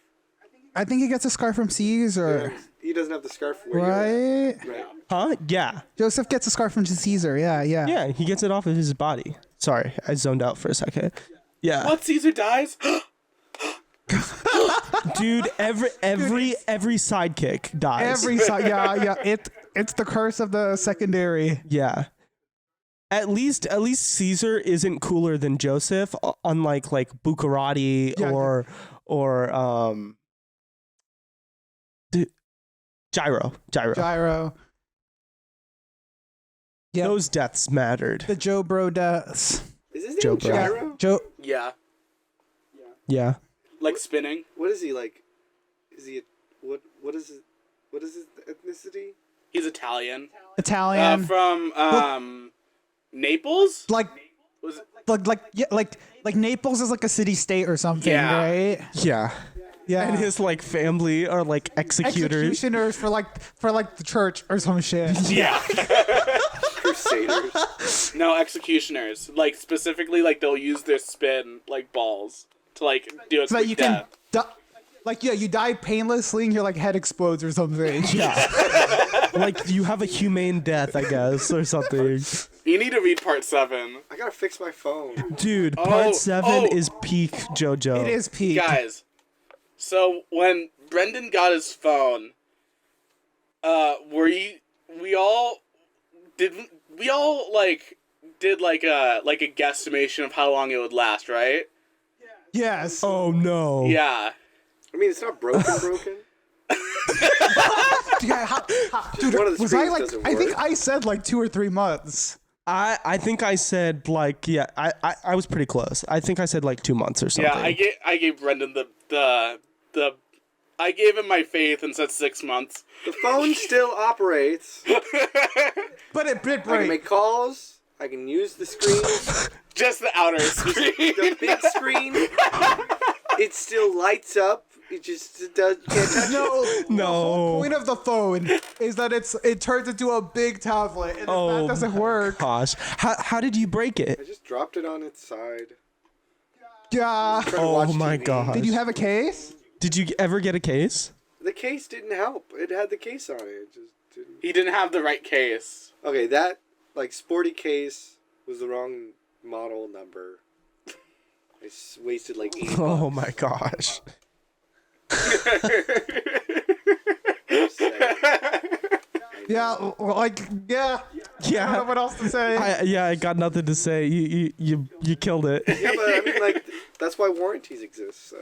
I think he gets a scarf from Caesar. He doesn't have the scarf where you're at. Right? Right. Huh? Yeah. Joseph gets a scarf from Caesar. Yeah. Yeah, he gets it off of his body. Sorry, I zoned out for a second. Yeah. What? Caesar dies? Dude, every sidekick dies. Yeah. It's the curse of the secondary. Yeah. At least Caesar isn't cooler than Joseph, unlike like Buccarati Yeah. or Gyro. Gyro. Yeah. Those deaths mattered. The Joe Bro deaths. Is his Joe name Bro. Gyro? Joe. Yeah. Yeah. Like spinning? What is he like? Is he what is his ethnicity? He's Italian. Italian. From Naples? like Was it? like Naples is like a city state or something, Yeah. right? Yeah. Yeah. And his like family are like executors. Executioners for the church or some shit. Yeah. Crusaders. No, executioners. Like specifically, like they'll use their spin like balls to like do a So that quick you death. can you die painlessly and your like head explodes or something. Yeah. Like you have a humane death, I guess, or something. You need to read part 7. I gotta fix my phone. Dude, Oh, part 7 oh. is peak JoJo. It is peak. Guys, so when Brendan got his phone, we all did like a guesstimation of how long it would last, right? Yes. Oh no. Yeah. I mean, it's not broken. Yeah, dude, One of the was I screens like? doesn't I think work. I said like 2 or 3 months. I think I said like I was pretty close. I think I said like 2 months or something. Yeah, I gave Brendan the I gave him my faith and said 6 months. The phone still operates. But it I can break. make calls. I can use the screen. Just the outer screen. The big screen. It still lights up. It just can't touch it. No. The No. whole point of the phone is that it turns into a big tablet, and if that doesn't work, Gosh. How did you break I it? just dropped it on its side. yeah. Trying to Oh watch my TV. god. Did you have a case? Did you ever get a case? The case didn't help. It had the case on it. It just didn't. He didn't have the right case. Okay, that like sporty case was the wrong model number. I wasted like 8 Oh my gosh. Yeah. Like yeah. I don't know Yeah. what else to say. I got nothing to say. You killed it. Yeah, but I mean, like, that's why warranties exist, so.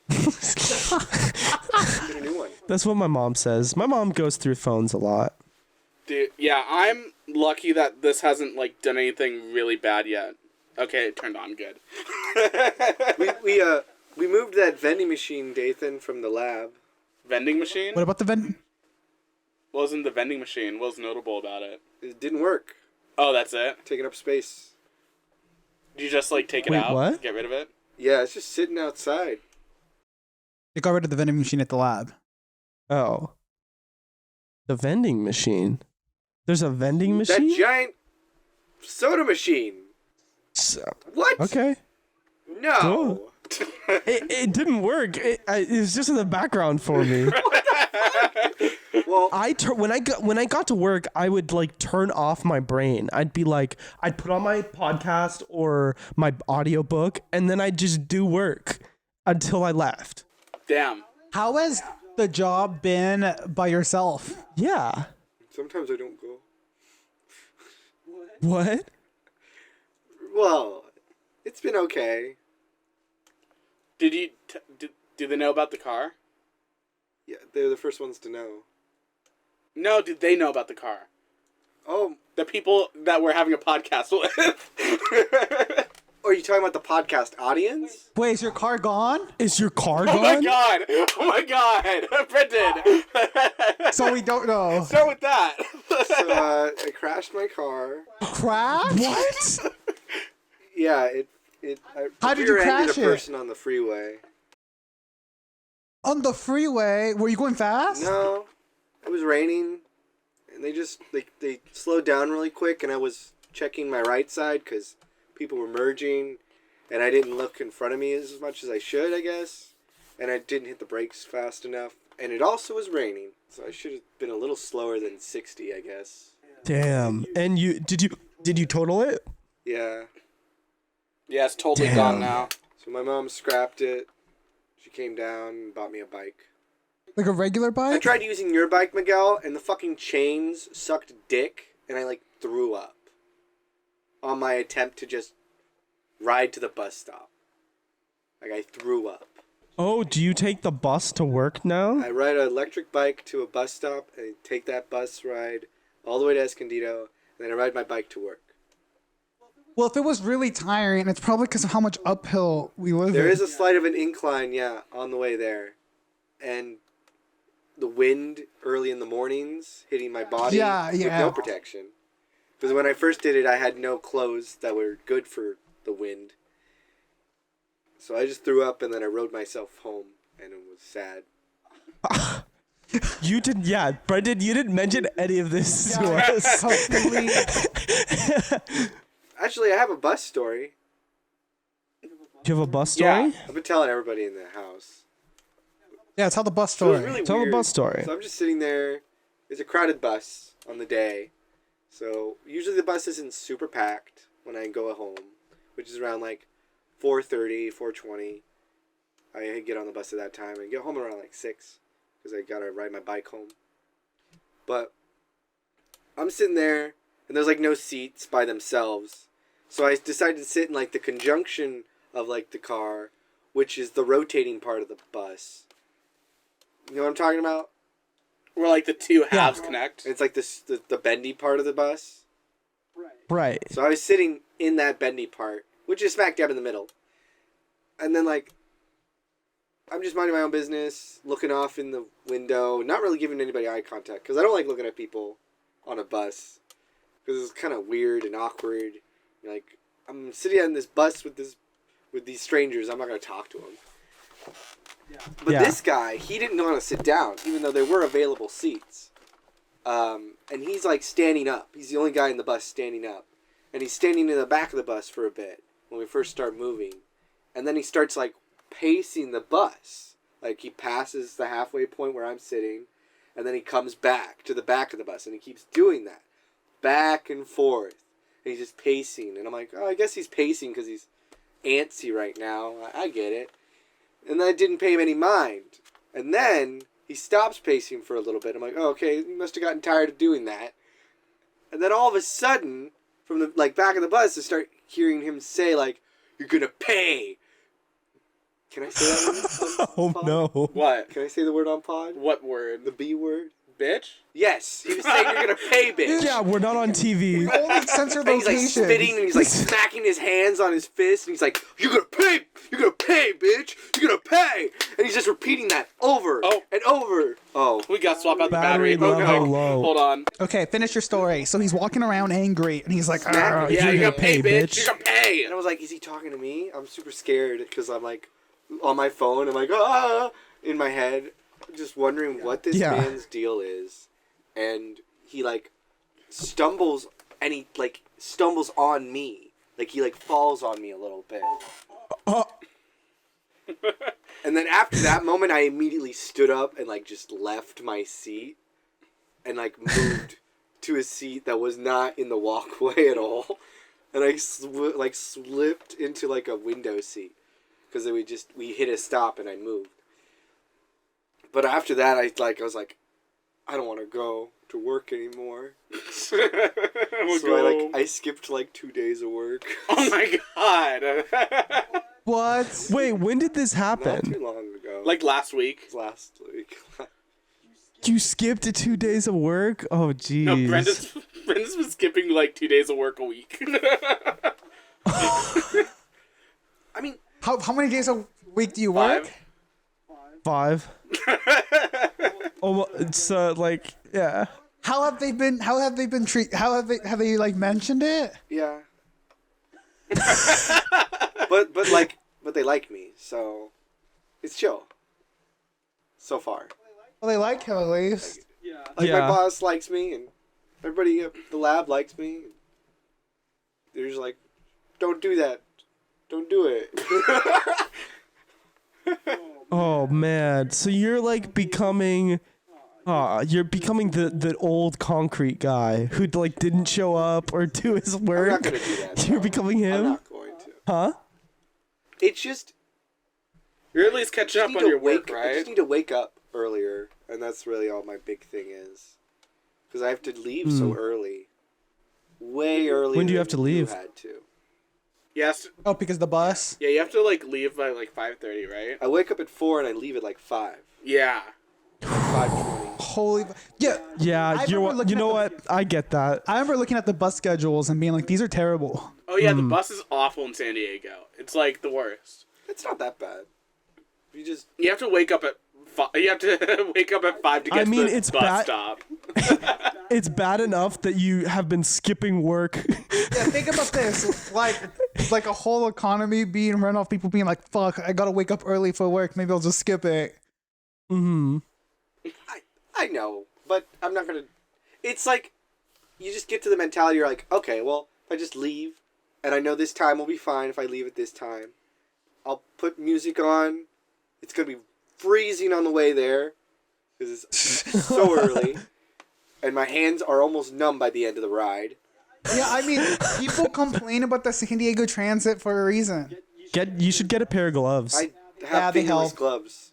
Get a new one. That's what my mom says. My mom goes through phones a lot. Dude, yeah, I'm lucky that this hasn't like done anything really bad yet. Okay, it turned on good. We moved that vending machine, Dathan, from the lab. Vending machine? What about the vent? What was in the vending machine? What was notable about it? It didn't work. Oh, that's it? Taking up space. Did you just, like, take it Wait, out? what? Get rid of it? Yeah, it's just sitting outside. They got rid of the vending machine at the lab. Oh. The vending machine. There's a vending machine? That giant soda machine. What? Okay. No. Cool. It didn't work. It was just in the background for me. Well, When I got to work, I would like turn off my brain. I'd be like, I'd put on my podcast or my audiobook, and then I'd just do work until I left. Damn. How has the job been by yourself? Yeah. sometimes I don't go. What? Well, it's been okay. Did you... do they know about the car? Yeah, they're the first ones to know. No, did they know about the car? Oh, The people that we're having a podcast with. are you talking about the podcast audience? Wait, is your car gone? Is your car Oh gone? my god! Oh my god! Brendan! So we don't know. Start with that. So, I crashed my car. Crash? What? Yeah, I How did you rear-ended crash a it? person on the freeway. On the freeway? Were you going fast? No, it was raining, and they slowed down really quick, and I was checking my right side because people were merging, and I didn't look in front of me as much as I should, I guess, and I didn't hit the brakes fast enough, and it also was raining, so I should have been a little slower than 60, I guess. Damn. And did you total it? Yeah. Yeah, it's totally Damn. gone now. So my mom scrapped it. She came down and bought me a bike. Like a regular I bike? tried using your bike, Miguel, and the fucking chains sucked dick, and I, threw up on my attempt to just ride to the bus stop. I threw up. Oh, do you take the bus to work now? I ride an electric bike to a bus stop, and I take that bus ride all the way to Escondido, and then I ride my bike to work. Well, if it was really tiring, it's probably because of how much uphill we live There in. is a slight of an incline, yeah, on the way there. And the wind early in the mornings hitting my body Yeah, with yeah. no protection. Because when I first did it, I had no clothes that were good for the wind. So I just threw up and then I rode myself home, and it was sad. You did, yeah, Brendan. You didn't mention any of this to Yeah, us. completely. Actually, I have a bus story. Do you have a bus story? Yeah. I've been telling everybody in the house. Yeah, tell the bus So it was story. really Tell a weird. bus story. So I'm just sitting there. It's a crowded bus on the day. So usually the bus isn't super packed when I go home, which is around 4:30, 4:20. I get on the bus at that time and get home around 6 because I gotta ride my bike home. But I'm sitting there and there's no seats by themselves. So I decided to sit in the conjunction of the car, which is the rotating part of the bus. You know what I'm talking about? Where the two halves connect. It's the bendy part of the bus. Right. So I was sitting in that bendy part, which is smack dab in the middle. And then I'm just minding my own business, looking off in the window, not really giving anybody eye contact, because I don't like looking at people on a bus, because it's kind of weird and awkward. I'm sitting on this bus with these strangers. I'm not gonna talk to them. But Yeah. this guy, he didn't want to sit down, even though there were available seats. And he's standing up. He's the only guy in the bus standing up. And he's standing in the back of the bus for a bit when we first start moving. And then he starts pacing the bus. He passes the halfway point where I'm sitting. And then he comes back to the back of the bus. And he keeps doing that. Back and forth. And he's just pacing. And I'm like, oh, I guess he's pacing because he's antsy right now. I get it. And then I didn't pay him any mind. And then he stops pacing for a little bit. I'm like, oh, okay, he must have gotten tired of doing that. And then all of a sudden, from the back of the bus, I start hearing him say, you're gonna pay. Can I say that word on Oh pod? no. What? Can I say the word on pod? What word? The B word? bitch? Yes, he was saying you're gonna pay, bitch. Yeah, we're not on TV. We only censor And he's like location. spitting and he's like smacking his hands on his fist and he's like, "You're gonna pay, bitch. You're gonna pay." And he's just repeating that over and over. Oh, We got to swap out the Battery battery. level low. Hold on. Okay, finish your story. So he's walking around angry, and he's like, Yeah, "Argh." Yeah, You're you gonna got to pay, pay, bitch. bitch. You got to pay. and I was like, "Is he talking to me?" I'm super scared because I'm like on my phone. I'm like, "Ah," in my head, just wondering what this Yeah. man's deal is, and he like stumbles and he like stumbles on me, like he like falls on me a little bit. Oh. And then after that moment, I immediately stood up and like just left my seat and like moved to a seat that was not in the walkway at all, and I slipped into like a window seat because we hit a stop and I moved. But after that, I was like, I don't want to go to work anymore. We'll So go. I skipped like 2 days of work. Oh my god. What? Wait, when did this Not too happen? long ago. Like last week. It was last week. You skipped 2 days of work? Oh, jeez. No, Brendan's been skipping like 2 days of work a week. I mean, How many days a week do you work? 5. 5. Oh, it's like, yeah. How have they been? How have they been treat? How have they like mentioned it? yeah. but they like me, so it's chill. So far, Well, they like him at least. Yeah. like Yeah. my boss likes me, and everybody at the lab likes me. They're just like, "Don't do that. Don't do it." Oh, man. So you're like becoming... you're becoming the old concrete guy who like didn't show up or do his I'm work. not gonna do that. You're no. becoming I'm him? not going to. Huh? It's just You're at least catching up need on to your work, I right? just need to wake up earlier, and that's really all my big thing is. Because I have to leave so early. Way earlier. When do you than have to leave? had to. Yes. Oh, because the bus. Yeah, you have to like leave by like 5:30, right? I wake up at 4 and I leave at like 5. Yeah. 5:20. Holy. Yeah. Yeah, I remember looking you know at what? I get that. I remember looking at the bus schedules and being like, these are terrible. Oh yeah, the bus is awful in San Diego. It's like the worst. It's not that bad. You just You have to wake up at 5. You have to wake up at 5 to get I mean, to the it's bus bad- stop. It's bad enough that you have been skipping work. Yeah, think about this. Like a whole economy being run off people being like, fuck, I gotta wake up early for work. Maybe I'll just skip it. Mm-hmm. I know, but I'm not gonna. It's like you just get to the mentality. You're like, okay, well, if I just leave, and I know this time will be fine if I leave at this time. I'll put music on. It's gonna be freezing on the way there because it's so early, and my hands are almost numb by the end of the ride. Yeah, I mean, people complain about the San Diego Transit for a reason. You should get a pair of gloves. I Yeah, have they fingerless help. gloves,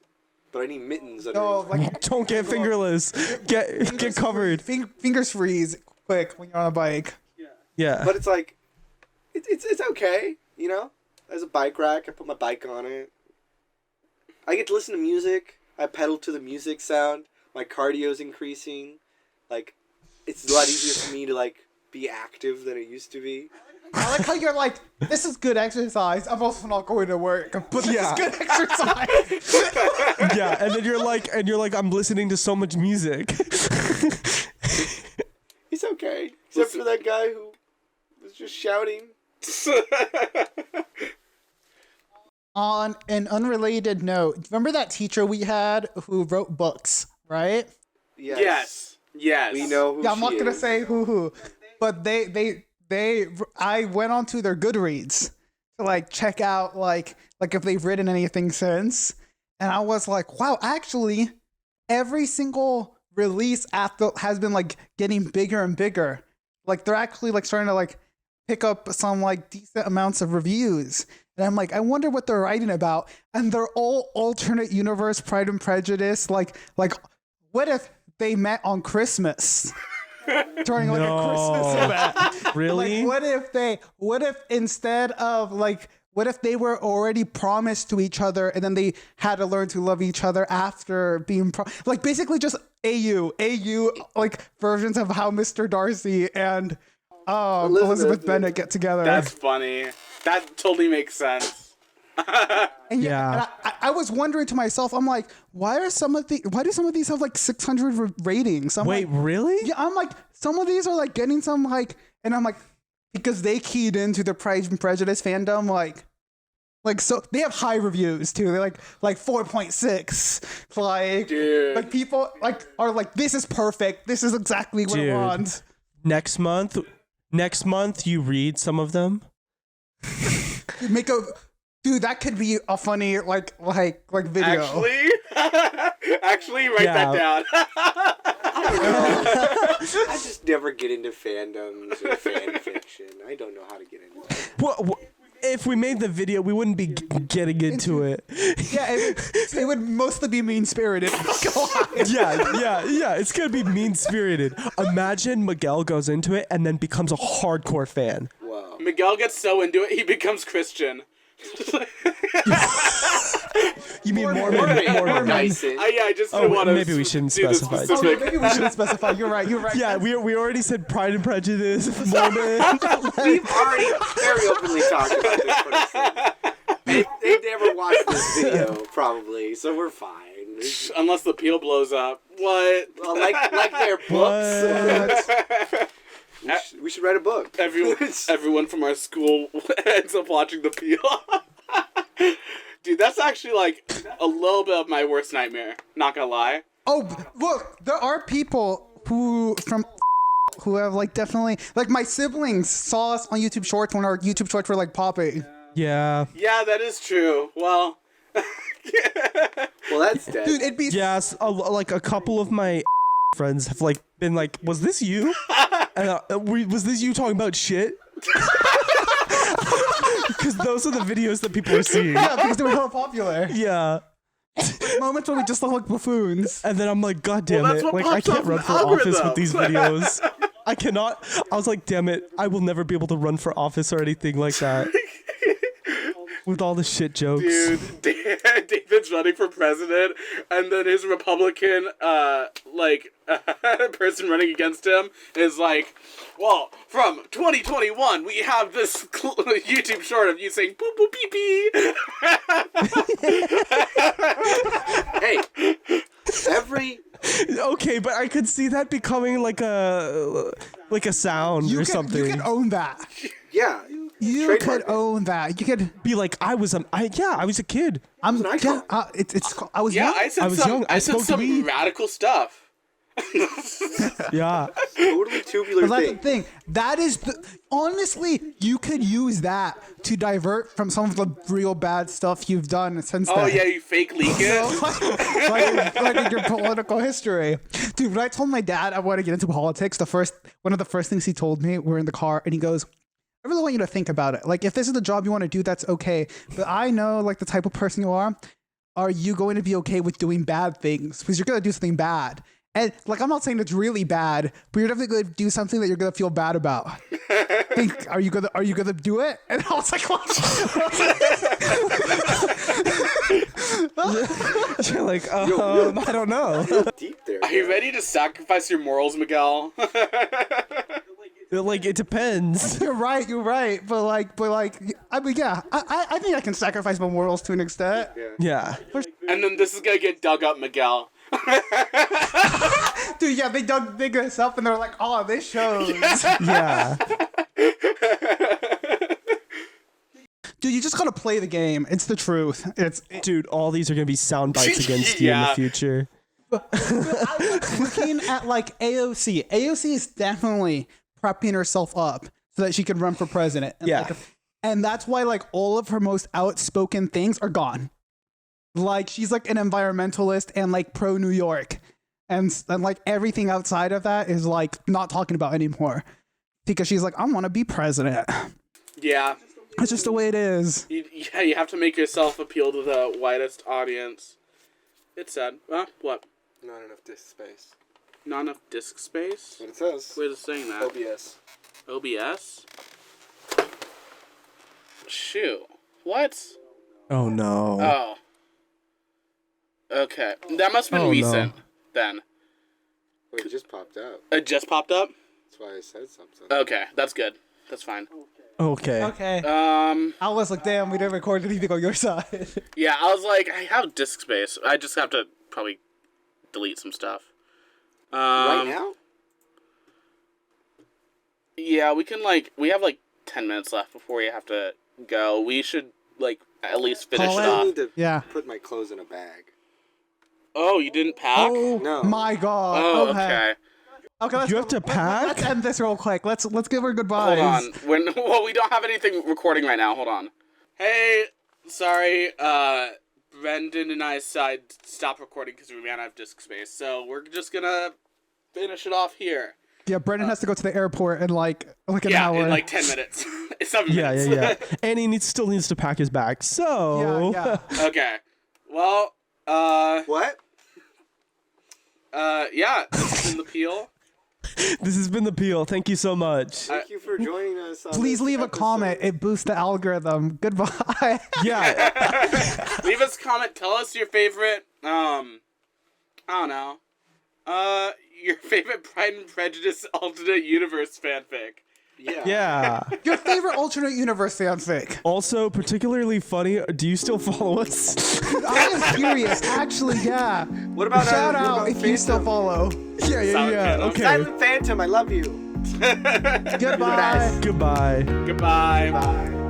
but I need mittens. Under No, like Don't get fingerless. Get covered. fingers freeze quick when you're on a bike. Yeah. But it's like, it's okay, you know? There's a bike rack, I put my bike on it. I get to listen to music, I pedal to the music sound, my cardio's increasing. Like, it's a lot easier for me to, like, be active than it used to be. I like how you're like, this is good exercise. I'm also not going to work, but this Yeah. is good exercise. Yeah, and then you're like, I'm listening to so much music. It's okay, except for that guy who was just shouting. On an unrelated note, remember that teacher we had who wrote books, right? Yes. Yes. We know who Yeah, I'm not she gonna is. say who, but I went onto their Goodreads to like check out like if they've written anything since, and I was like, wow, actually, every single release has been like getting bigger and bigger. Like they're actually like starting to like pick up some like decent amounts of reviews. And I'm like, I wonder what they're writing about. And they're all alternate universe, Pride and Prejudice. Like what if they met on Christmas? During like a Christmas event. Really? Like what if instead of like what if they were already promised to each other and then they had to learn to love each other after being like basically just AU like versions of how Mr. Darcy and Elizabeth Bennet get together. That's funny. That totally makes sense. And Yeah. and I was wondering to myself, I'm like, why do some of these have like 600 ratings? I'm Wait, like, really? yeah, I'm like, some of these are like getting some like, and I'm like, because they keyed into the Pride and Prejudice fandom, like so they have high reviews too. They're like 4.6. Like, Dude. like people like are like, this is perfect. This is exactly what I Dude. want. Next month you read some of them. Dude, that could be a funny like video. Actually, write that down. I just never get into fandoms or fan fiction. I don't know how to get into it. Well, if we made the video, we wouldn't be getting into it. Yeah, it would mostly be mean spirited. Yeah. It's gonna be mean spirited. Imagine Miguel goes into it and then becomes a hardcore fan. Wow. Miguel gets so into it, he becomes Christian. You mean Mormon? Dyson. I just didn't want to. Maybe we shouldn't do the specify. specific- Maybe we shouldn't specify. You're right. Yeah, we already said Pride and Prejudice, Mormon. We've already very openly talked about this person. They never watched this video, probably, so we're fine. Unless the peel blows up. What? Well, like their books. We should write a book. Everyone from our school ends up watching the peel. Dude, that's actually like a little bit of my worst nightmare. Not gonna lie. Oh, look, there are people who have like definitely like my siblings saw us on YouTube Shorts when our YouTube Shorts were like popping. Yeah. Yeah, that is true. Well, Well, that's dead. Dude, it'd be Yes, like a couple of my friends have like been like, "Was this you?" And was this you talking about shit? Because those are the videos that people are seeing. yeah, because they were hella popular. Yeah. Moments when we just look like buffoons. And then I'm like, God damn that's it! what Like I pops up can't in run the for office algorithm. with these videos. I cannot. I was like, damn it! I will never be able to run for office or anything like that. With all the shit jokes. dude, David's running for president, and then his Republican, person running against him is like, well, from 2021, we have this YouTube short of you saying "boop boop pee pee." Hey, every Okay, but I could see that becoming like a sound or something. You could own that. yeah. You Trademark could it. own that. You could. Be like, I was a kid. I'm. an icon. It's. I was Yeah, young. I said I was some. young. I I said smoked some weed. radical stuff. Yeah. Totally tubular But that's the thing. thing. That is honestly, you could use that to divert from some of the real bad stuff you've done since Oh then. yeah, you fake leak it. like in your political history. Dude, when I told my dad I want to get into politics, one of the first things he told me, we're in the car, and he goes, I really want you to think about it. Like, if this is the job you want to do, that's okay. But I know, like, the type of person you are. Are you going to be okay with doing bad things? Because you're going to do something bad. And, like, I'm not saying it's really bad, but you're definitely going to do something that you're going to feel bad about. Are you gonna do it? And I was like, what? You're like, I don't know. Deep there. Are you ready to sacrifice your morals, Miguel? Like, it depends. You're right. But I mean, yeah, I think I can sacrifice my morals to an extent. Yeah. And then this is gonna get dug up, Miguel. Dude, yeah, they dug this up and they're like, oh, this shows. Yeah. Dude, you just gotta play the game. It's the truth. Dude, all these are going to be sound bites against you in the Yeah. future. I was looking at like AOC. AOC is definitely prepping herself up so that she can run for president. And, Yeah. like, and that's why like all of her most outspoken things are gone. Like she's like an environmentalist and like pro New York. And like everything outside of that is like not talking about anymore. Because she's like, I want to be president. Yeah. That's just the way it is. You have to make yourself appeal to the widest audience. It's sad. Huh? What? Not enough disk space. Not enough disk space? That's what it says. Way of saying that. OBS. OBS? Shoot. What? Oh no. Oh. Okay. That must have been Oh, no. recent then. Wait, it just popped up. It just popped up? That's why I said something. Okay, that's good. That's fine. Okay. Okay. Um, I was like, damn, we didn't record anything on your side. yeah, I was like, I have disk space. I just have to probably delete some stuff. Right now? Yeah, we can, we have, 10 minutes left before we have to go. We should, at least finish Call it it? I off. need to Yeah. put my clothes in a bag. Oh, you didn't pack? Oh No. my god. Oh, okay. okay. Okay, let's You have to pack? Let's end this real quick. Let's give her goodbyes. Hold on. Well, we don't have anything recording right now. Hold on. Hey, sorry, Brendan and I stopped recording because we ran out of disk space. So we're just gonna finish it off here. Yeah, Brendan has to go to the airport in like an Yeah, hour. in 10 minutes. 7 Yeah, minutes. yeah, yeah. And he still needs to pack his bag. So yeah. Okay. Well, What? yeah, this has been the Peel. this has been the Peel. Thank you so much. Thank you for joining us. On Please this leave a episode. comment. It boosts the algorithm. Goodbye. Yeah. Leave us a comment. Tell us your favorite, I don't know, your favorite Pride and Prejudice alternate universe fanfic. Yeah. Yeah. Your favorite alternate universe fanfic. Also, particularly funny. Do you still follow us? I am curious. Actually, yeah. What about Shout what out about if you still Phantom? follow. Yeah, yeah, Silent yeah. Phantom. Okay. Silent Phantom, I love you. Goodbye. Goodbye. Goodbye. Bye.